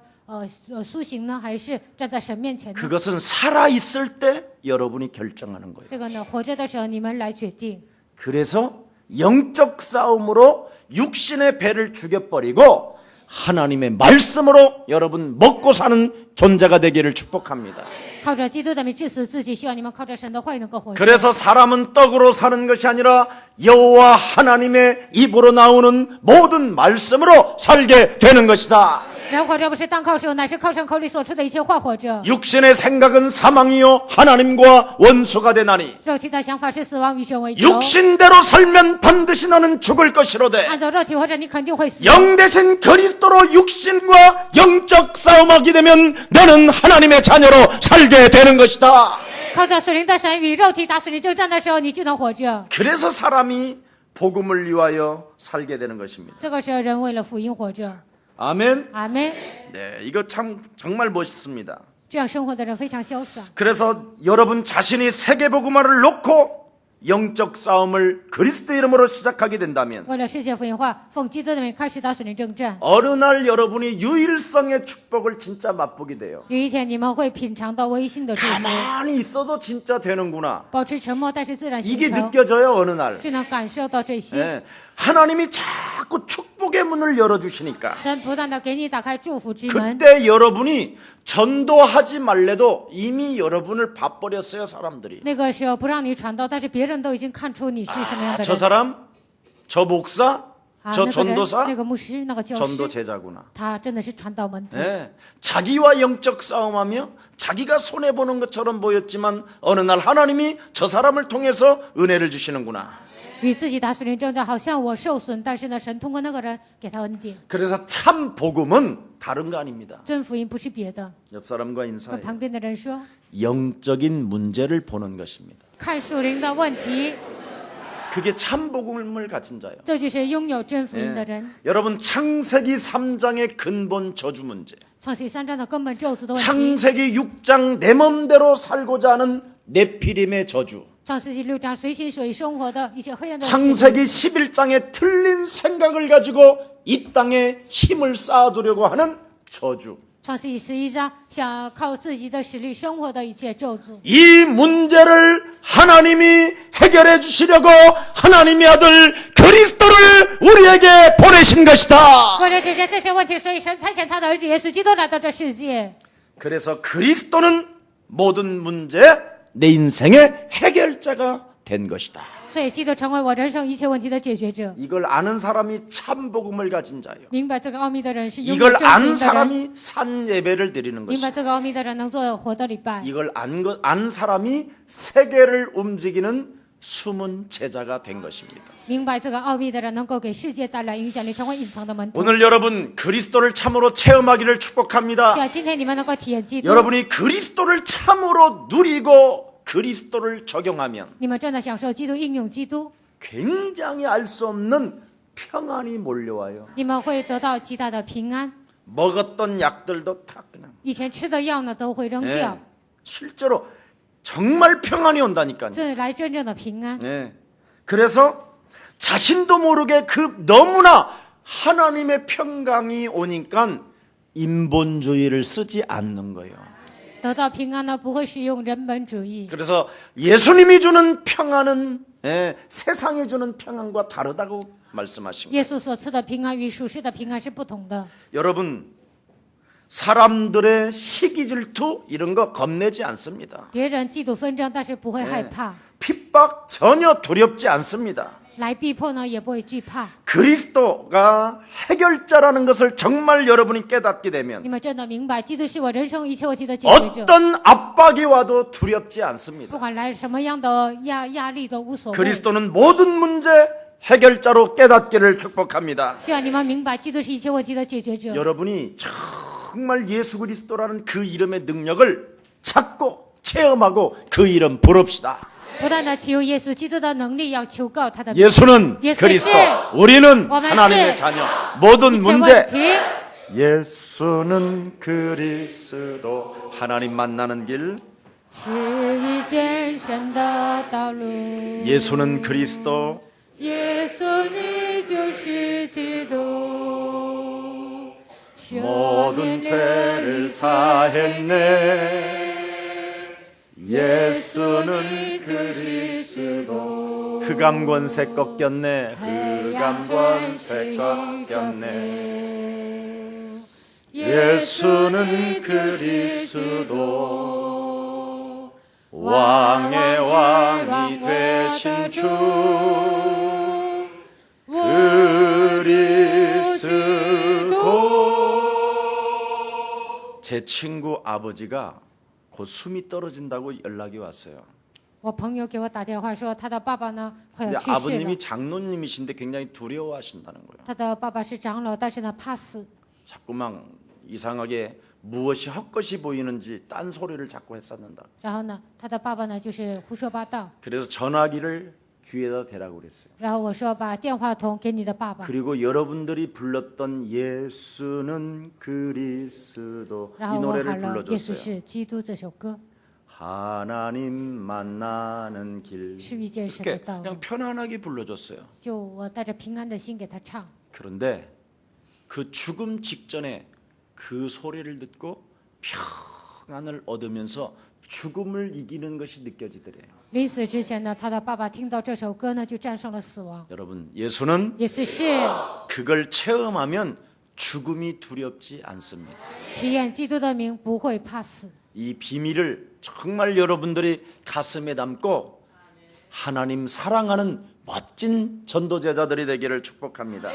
苏醒呢，还是站在神面前呢？ 그것은 살아있을 때 여러분이 결정하는 거예요. 这个呢，活着的时候你们来决定。 그래서 영적 싸움으로 육신의 배를 죽여버리고 하나님의 말씀으로 여러분 먹고 사는 존재가 되기를 축복합니다. 靠着基督的名治死自己，希望你们靠着神的话语能够活着。 그래서 사람은 떡으로 사는 것이 아니라 여호와 하나님의 입으로 나오는 모든 말씀으로 살게 되는 것이다. 人活着不是单靠手，乃是靠神口里所出的一切话活着。 육신의 생각은 사망이요 하나님과 원수가 되나니 肉体的想法是死亡，与神为仇。 육신대로 살면 반드시 너는 죽을 것이로되 按照肉体活着，你肯定会死。 영 대신 그리스도로 육신과 영적 싸움하게 되면 너는 하나님의 자녀로 살게 되는 것이다. 靠着属灵的神与肉体打属灵征战的时候，你就能活着。 그래서 사람이 복음을 위하여 살게 되는 것입니다. 这个时候，人为了福音活着。 아멘. 阿门。 네, 이거 참 정말 멋있습니다. 这样生活的人非常潇洒。 그래서 여러분 자신이 세계 복음화를 놓고 영적 싸움을 그리스도 이름으로 시작하게 된다면 为了世界福音化，奉基督的名开始打属灵征战。 어느 날 여러분이 유일성의 축복을 진짜 맛보게 돼요. 有一天，你们会品尝到微信的祝福。 가만히 있어도 진짜 되는구나. 保持沉默，但是自然 이게 形成， 느껴져요 어느 날. 就能感受到这些。 네. 하나님이 자꾸 축복의 문을 열어주시니까 神不断的给你打开祝福之门。 그때 여러분이 전도하지 말래도 이미 여러분을 봐버렸어요 사람들이. 那个时候不让你传道，但是别人都已经看出你是什么样的 저 人。 사람, 저 목사, 啊， 저 那个人， 전도사, 那个牧师，那个教 전도 师， 제자구나. 他真的是传道门徒。 네. 자기와 영적 싸움하며 자기가 손해보는 것처럼 보였지만 어느 날 하나님이 저 사람을 통해서 은혜를 주시는구나. 与自己打属灵征战，好像我受损，但是呢，神通过那个人给他恩典。 그래서 참 복음은 다른 거 아닙니다. 真福音不是别的， 옆 사람과 跟 인사해요. 旁边的人说， 영적인 문제를 보는 것입니다. 看属灵的问题， 그게 참 복음을 가진 자예요. 这就是拥有真福音的人。 여러분 창세기 3장의 근본 저주 문제, 创世3章的根本咒诅的问题， 창세기 6장 내 맘대로 살고자 하는 네피림의 저주, 创世纪6章随心所欲生活的一些黑暗的事， 창세기 11장에 틀린 생각을 가지고 이 땅에 힘을 쌓아두려고 하는 저주. 创世纪11章想靠自己的实力生活的一切咒诅。 이 문제를 하나님이 해결해 주시려고 하나님의 아들 그리스도를 우리에게 보내신 것이다. 为了解决这些问题，所以神差遣他的儿子耶稣基督来到这世界。 그래서 그리스도는 모든 문제 내 인생의 해결자가 된 것이다. 所以基督成为我人生一切问题的解决者。 이걸 아는 사람이 참 복음을 가진 자예요. 明白这个奥秘的人是拥有 이걸 真福 아는 音的人。 사람이 산 예배를 드리는 明白 것이다. 这个奥秘的人能做活的礼拜。 이걸 아는 사람이 세계를 움직이는 숨은 제자가 된 것입니다. 明白这个奥秘的人能够给世界带来影响力，成为隐藏的门徒。 오늘 여러분 그리스도를 참으로 체험하기를 希 축복합니다. 望今天你们能够体验基督， 여러분이 그리스도를 참으로 누리고 그리스도를 적용하면 你们真的享受基督，应用基督， 굉장히 알 수 없는 평안이 몰려와요. 你们会得到极大的平安。 먹었던 약들도 다 그냥 以前吃的药呢都会扔 네. 掉， 실제로 정말 평안이 온다니까요. 这来真正的平安。 네. 그래서 자신도 모르게 그 너무나 하나님의 평강이 오니까 인본주의를 쓰지 않는 거예요. 得到平安呢，不会使用人本主义。 그래서 예수님이 주는 평안은 세상이 주는 평안과 다르다고 말씀하신 거예요. 耶稣所赐的平安与属世的平安是不同的。 여러분, 사람들의 시기 질투 이런 거 겁내지 않습니다. 别人嫉妒纷争，但是不会害怕； 핍박 전혀 두렵지 않습니다. 来逼迫呢，也不会惧怕。 그리스도가 해결자라는 것을 정말 여러분이 깨닫게 되면 你们真的明白，基督是我人生一切问题的解决者。 어떤 압박이 와도 두렵지 않습니다. 不管来什么样的压力都无所谓。 그리스도는 모든 문제 해결자로 깨닫기를 축복합니다. 希望你们明白，基督是一切问题的解决者。 여러분이 정말 예수 그리스도라는 그 이름의 능력을 찾고 체험하고 그 이름 부릅시다. 不断的求耶稣基督的能力，要求告他的名。 예수는 그리스도, 우리는 하나님의 자녀. 모든 一切 문제 问题， 예수는 그리스도. 하나님 만나는 길. 是遇见神的道路。 예수는 그리스도. 耶稣，你就是基督，赦 모든 免 죄를 사했네. 예수는 그리스도. 흑암 권세 꺾였네. 흑암 권세 꺾였네. 예수는 그리스도. 왕의 왕이 되신 주 그리스도. 제 친구 아버지가 곧 숨이 떨어진다고 연락이 왔어요. 我朋友给我打电话说，他的爸爸呢快 근데 要去世了 아버님이 。 장로님이신데 굉장히 두려워하신다는 거예요. 他的爸爸是长老，但是呢怕死， 자꾸만 이상하게 무엇이 헛것이 보이는지 딴 소리를 자꾸 했었는다. 然后呢，他的爸爸呢就是胡说八道。 그래서 전화기를 귀에다 대라고 그랬어요. 然后我说把电话筒给你的爸爸， 그리고 여러분들이 불렀던 예수는 그리스도 然 이 后我 노래를 喊了《耶稣 불러줬어요. 是基督》这首歌， 하나님 만나는 길. 是遇见神的 이렇게 道路。 그냥 편안하게 불러줬어요. 就我带着平安的心给他唱。 그런데 그 죽음 직전에 그 소리를 듣고 평안을 얻으면서 죽음을 이기는 것이 느껴지더래요. 临死之前呢，他的爸爸听到这首歌呢，就战胜了死亡。 여러분, 예수는 耶稣是 그걸 체험하면 죽음이 두렵지 않습니다. 体验基督的名，不会怕死。 이 비밀을 정말 여러분들이 가슴에 담고 하나님 사랑하는 멋진 전도제자들이 되기를 축복합니다.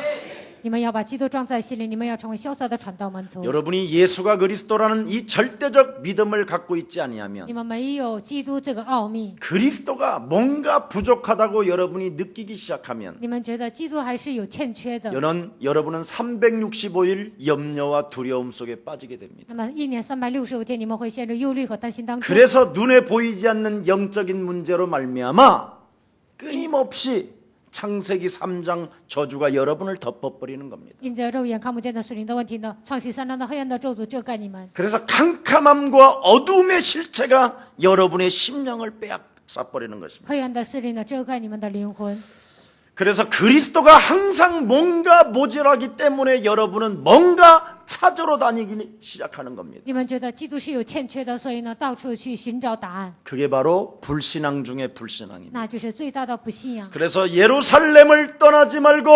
你们要把基督装在心里，你们要成为潇洒的传道门徒。 여러분이 예수가 그리스도라는 이 절대적 믿음을 갖고 있지 아니하면 你们没有基督这个奥秘， 그리스도가 뭔가 부족하다고 여러분이 느끼기 시작하면 你们觉得基督还是有欠缺的。 여러분은 365일 염려와 두려움 속에 빠지게 됩니다. 那么一年365天，你们会陷入忧虑和担心当中。 그래서 눈에 보이지 않는 영적인 문제로 말미암아 끊임없이 창세기 3장 저주가 여러분을 덮어버리는 겁니다. 因着肉眼看不见的属灵的问题呢，创世3章的黑暗的咒诅遮盖你们， 그래서 캄캄함과 어둠의 실체가 여러분의 심령을 빼앗아버리는 것입니다. 黑暗的势力呢遮盖你们的灵魂。 그래서 그리스도가 항상 뭔가 모자라기 때문에 여러분은 뭔가 찾으러 다니기 시작하는 겁니다. 你们觉得基督是有欠缺的，所以呢到处去寻找答案， 그게 바로 불신앙 중의 불신앙입니다. 那就是最大的不信仰。 그래서 예루살렘을 떠나지 말고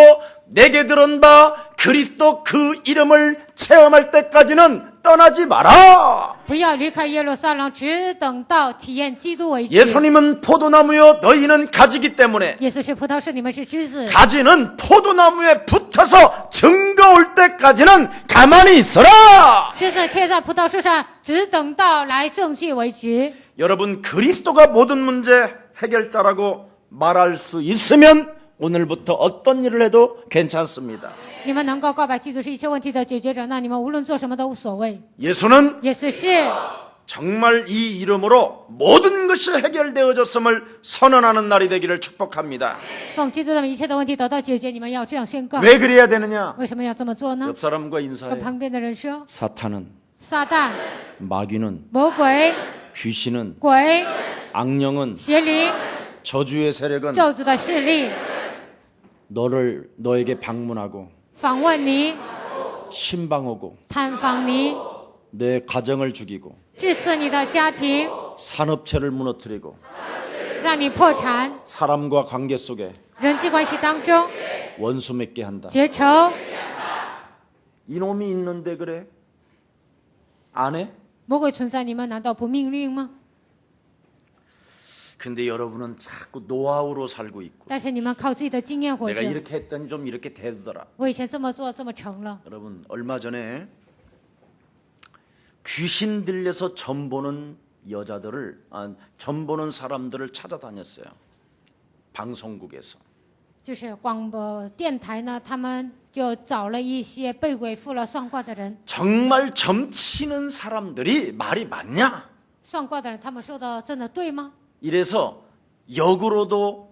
내게 들은 바 그리스도 그 이름을 체험할 때까지는 떠나지 마라. 不要离开耶路撒冷，只等到体验基督为止。 예수님은 포도나무요 너희는 가지기 때문에 耶稣是葡萄树，你们是枝子。 가지는 포도나무에 붙어서 증거 올 때까지는 가만히 있어라. 枝子贴在葡萄树上，只等到来证据为止。 여러분 그리스도가 모든 문제 해결자라고 말할 수 있으면 오늘부터 어떤 일을 해도 괜찮습니다. 你们能够告白基督是一切问题的解决者，那你们无论做什么都无所谓。 예수는 耶稣是 정말 이 이름으로 모든 것이 해결되어졌음을 선언하는 날이 되기를 축복합니다. 奉基督的名，一切的问题得到解决。你们要这样宣告。 왜 그래야 되느냐? 为什么要这么做呢？ 옆 사람과 跟 인사해. 旁边的人说， 사탄은 撒旦、 마귀는 魔鬼、 귀신은 鬼、 악령은 邪灵、 저주의 세력은 咒诅的势力 너에게 방문하고 访问你、 신방하고 探访你， 내 가정을 죽이고 致刺你的家庭， 산업체를 무너뜨리고 让你破产。 사람과 관계 속에 人际关系当中， 원수 맺게 한다. 结仇。 이놈이 있는데 그래? 안 해? 魔鬼存在，你们难道不命令吗？ 근데 여러분은 자꾸 노하우로 살고 있고 但是你们靠自己的经验活 내가 着。 이렇게 했더니 좀 이렇게 되더라. 我以前这么做，这么成了。 여러분 얼마 전에 귀신 들려서 점 보는 여자들을 점 보는 사람들을 찾아다녔어요. 방송국에서. 就是广播电台呢，他们就找了一些被鬼附了算卦的人。 정말 점치는 사람들이 말이 맞냐? 算卦的人，他们说的真的对吗？ 이래서 역으로도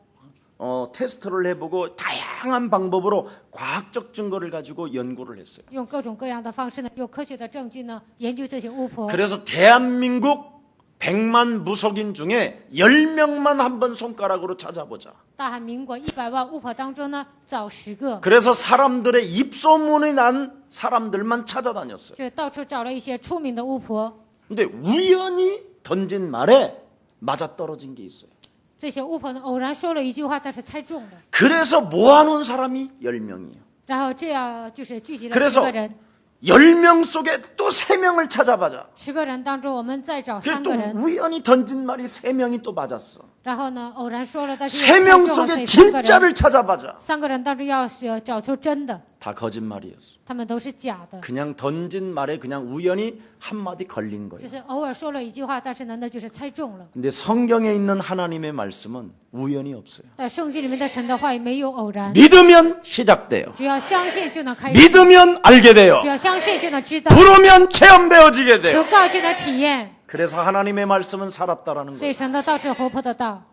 테스트를 해보고 다양한 방법으로 과학적 증거를 가지고 연구를 했어요. 用各种各样的方式呢，有科学的证据呢，研究这些巫婆。 그래서 대한민국 100만 무속인 중에 10명만 한번 손가락으로 찾아보자. 大韩民国100万巫婆当中呢，找10个， 그래서 사람들의 입소문이 난 사람들만 찾아다녔어요. 就到处找了一些出名的巫婆。 근데 우연히 던진 말에 맞아떨어진 게 있어요. 这些巫婆呢，偶然说了一句话，但是猜中了。 그래서 모아놓은 사람이 10명이에요. 然后这样就是聚集了 그래서 10个人。 10명 속에 또 3명을 찾아보자. 10个人当中，我们再找 그래 3 또 个人。 우연히 던진 말이 3명이 또 맞았어. 然后呢，偶然说了，但是 3명 猜中了，所 속에 以3个人。 진짜를 찾아보자. 3个人当中要找出真的， 다 거짓말이었어. 他们都是假的， 그냥 던진 말에 그냥 우연히 한마디 걸린 只 거예요. 是偶尔说了一句话，但是呢，那就是猜中了。 근데 성경에 있는 하나님의 말씀은 우연이 없어요. 但圣经里面的神的话语没有偶然， 믿으면 시작돼요. 只要相信就能开始， 믿으면 알게 돼요. 只要相信就能知道， 부르면 체험되어지게 求 돼요. 告就能体验。 그래서 하나님의 말씀은 살았다라는 所以 거예요. 神的道是活泼的道。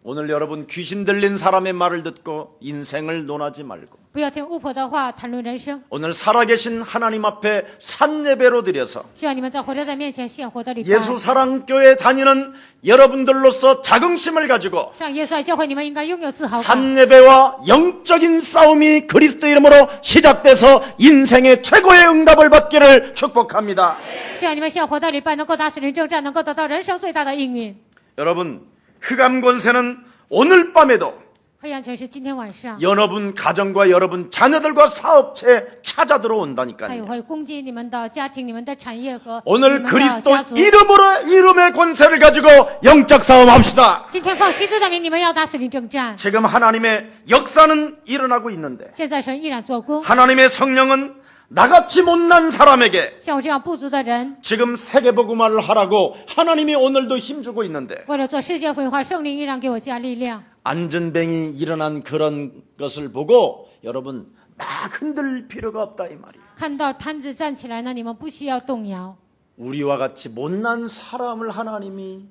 오늘 여러분 귀신 들린 사람의 말을 듣고 인생을 논하지 말고 不要听巫婆的话谈论人生， 오늘 살아계신 하나님 앞에 산예배로 드려서 希望你们在活着的面前献活的礼拜。 예수사랑교회 다니는 여러분들로서 자긍심을 가지고 上耶稣爱教会，你们应该拥有自豪感。 산예배와 영적인 싸움이 그리스도 이름으로 시작돼서 인생의 최고의 응답을 받기를 축복합니다. 希望你们献活的礼拜能够打死人征战，能够得到人生最大的应允。 여러분 흑암 권세는 오늘 밤에도 黑暗权是今天晚上， 여러분 가정과 여러분 자녀들과 사업체에 찾아 他也 들어온다니까요. 会攻击你们的家庭、你们的产业和你 오늘 们的 그리스도 家族。 이름의 권세를 가지고 영적 싸움합시다. 今天放基督的名，你们要打属灵征战。 지금 하나님의 역사는 일어나고 있는데 现在神依然做工， 하나님의 성령은 나같이 못난 사람에게 像我这样不足的人， 지금 세계복음화를 하라고 하나님이 오늘도 힘주고 있는데 为了做世界福音化，圣灵依然给我加力量。 안전뱅이 일어난 그런 것을 보고 여러분 막 흔들 필요가 없다 이 말이에요. 看到摊子站起来呢，你们不需要动摇。 우리와 같이 못난 사람을 하나님이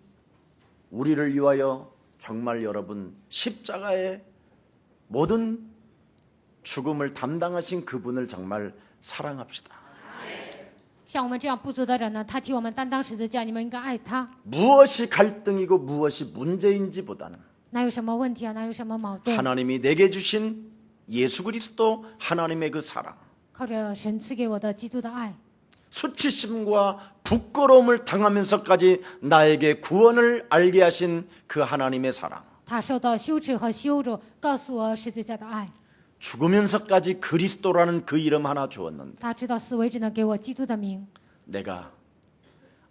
우리를 위하여 정말 여러분 십자가의 모든 죽음을 담당하신 그분을 정말 사랑합시다. 像我们这样不足的人呢，他替我们担当十字架，你们应该爱他。 무엇이 갈등이고 무엇이 문제인지보다는 哪有什么问题啊？哪有什么矛盾？ 하나님이 내게 주신 예수 그리스도 하나님의 그 사랑 靠着神赐给我的基督的爱， 수치심과 부끄러움을 당하면서까지 나에게 구원을 알게 하신 그 하나님의 사랑 他受到羞耻和羞辱，告诉我十字架的爱。 죽으면서까지 그리스도라는 그 이름 하나 주었는데 他知道死为止呢，给我基督的名。 내가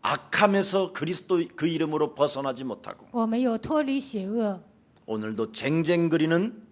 악함에서 그리스도 그 이름으로 벗어나지 못하고 我没有脱离邪恶。 오늘도 쟁쟁거리는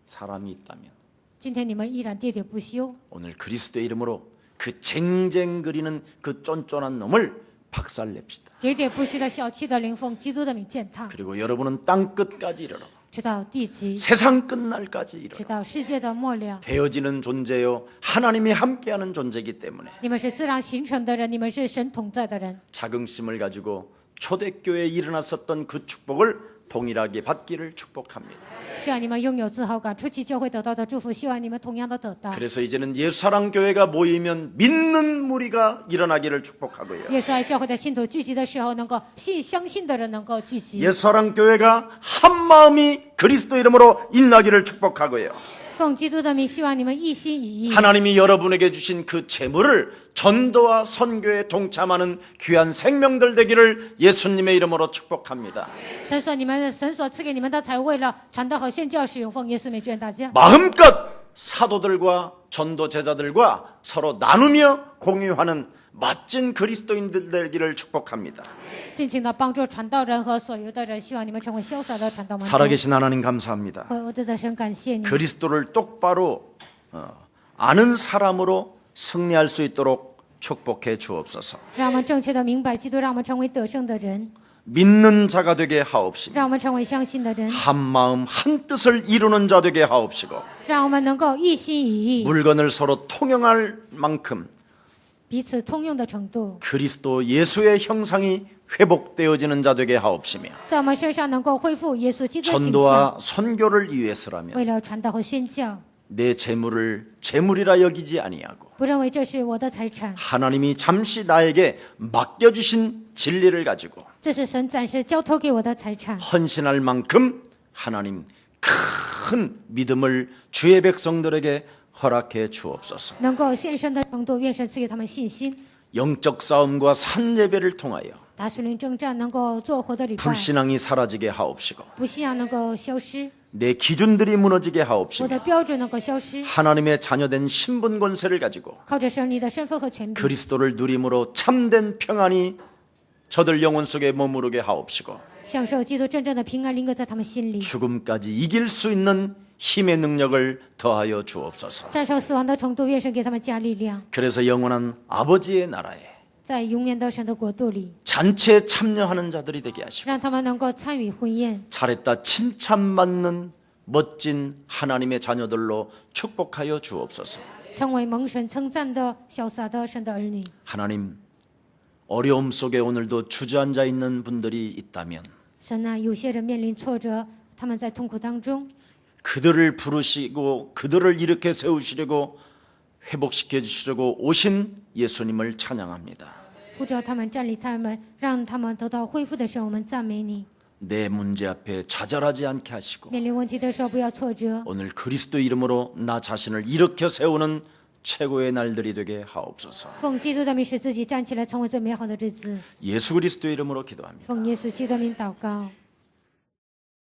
사람이 있다면 今天你们依然喋喋不休， 오늘 그리스도의 이름으로 그 쟁쟁거리는 그 쫀쫀한 놈을 박살냅시다. 喋喋不休的小气的灵奉基督的名践踏， 그리고 여러분은 땅 끝까지 이르러 直到地极， 세상 끝날까지 이르러 直到世界的末了。 되어지는 존재요 하나님이 함께하는 존재이기 때문에 你们是自然形成的人，你们是神同在的人。 자긍심을 가지고 초대교회에 일어났었던 그 축복을 동일하게 받기를 축복합니다. 希望你们拥有自豪感，初期教会得到的祝福，希望你们同样的得到。 그래서 이제는 예수사랑교회가 모이면 믿는 무리가 일어나기를 축복하고요. 耶稣爱教会的信徒聚集的时候，能够相信的人能够聚集， 예수사랑교회가 한 마음이 그리스도 이름으로 일나기를 축복하고요. 奉基督的名，希望你们一心一意。 하나님이 여러분에게 주신 그 재물을 전도와 선교에 동참하는 귀한 생명들 되기를 예수님의 이름으로 축복합니다. 神所赐给你们的财物，为了传道和宣教使用，奉耶稣名愿大家 마음껏 사도들과 전도 제자들과 서로 나누며 공유하는 멋진 그리스도인들 되기를 축복합니다. 尽情的帮助传道人和所有的人，希望你们成为潇洒的传道门徒。 살아계신 하나님 감사합니다. 我的神感谢你， 그리스도를 똑바로 아는 사람으로 승리할 수 있도록 축복해 주옵소서. 让我们正确的明白基督，让我们成为得胜的人， 믿는 자가 되게 하옵시고 让我们成为相信的人， 한 마음 한 뜻을 이루는 자 되게 하옵시고 让我们能够一心一意， 물건을 서로 통용할 만큼 彼此通用的程度， 그리스도 예수의 형상이 회복되어지는 자 되게 하옵시며 在我们身上能够恢复耶稣基督的形象。 전도와 선교를 위해서라면 为了传道和宣教， 내 재물을 재물이라 여기지 아니하고 不认为这是我的财产， 하나님이 잠시 나에게 맡겨주신 진리를 가지고 这是神暂时交托给我的财产。 헌신할 만큼 하나님 큰 믿음을 주의 백성들에게 허락해 주옵소서. 能够献身的程度，愿神赐给他们信心。 영적 싸움과 산예배를 통하여 打属灵征战能够做活的礼拜， 불신앙이 사라지게 하옵시고 不信仰能够消失， 내 기준들이 무너지게 我 하옵시며 的标准能够消失。 하나님의 자녀된 신분 권세를 가지고 靠着神你的身份和权柄， 그리스도를 누림으로 참된 평안이 저들 영혼 속에 머무르게 하옵시고 享受基督真正的平安临格在他们心里， 죽음까지 이길 수 있는 힘의 능력을 더하여 주옵소서. 战胜死亡的程度，愿神给他们加力量， 그래서 영원한 아버지의 나라에 在永远的神的国度里， 잔치에 참여하는 자들이 되게 하시고 让他们能够参与婚宴， 잘했다 칭찬받는 멋진 하나님의 자녀들로 축복하여 주옵소서. 成为蒙神称赞的潇洒的神的儿女。 하나님, 어려움 속에 오늘도 주저앉아 있는 분들이 있다면 神啊，有些人面临挫折，他们在痛苦当中， 그들을 부르시고 그들을 일으켜 세우시려고 회복시켜 주시려고 오신 예수님을 찬양합니다. 呼召他们站立他们，让他们得到恢复的时候，我们赞美你。 내 문제 앞에 좌절하지 않게 하시고 面临问题的时候，不要挫折。 오늘 그리스도 이름으로 나 자신을 일으켜 세우는 최고의 날들이 되게 하옵소서. 奉基督的名使自己站起来，成为最美好的日子。 예수 그리스도 이름으로 기도합니다. 奉耶稣基督的名祷告。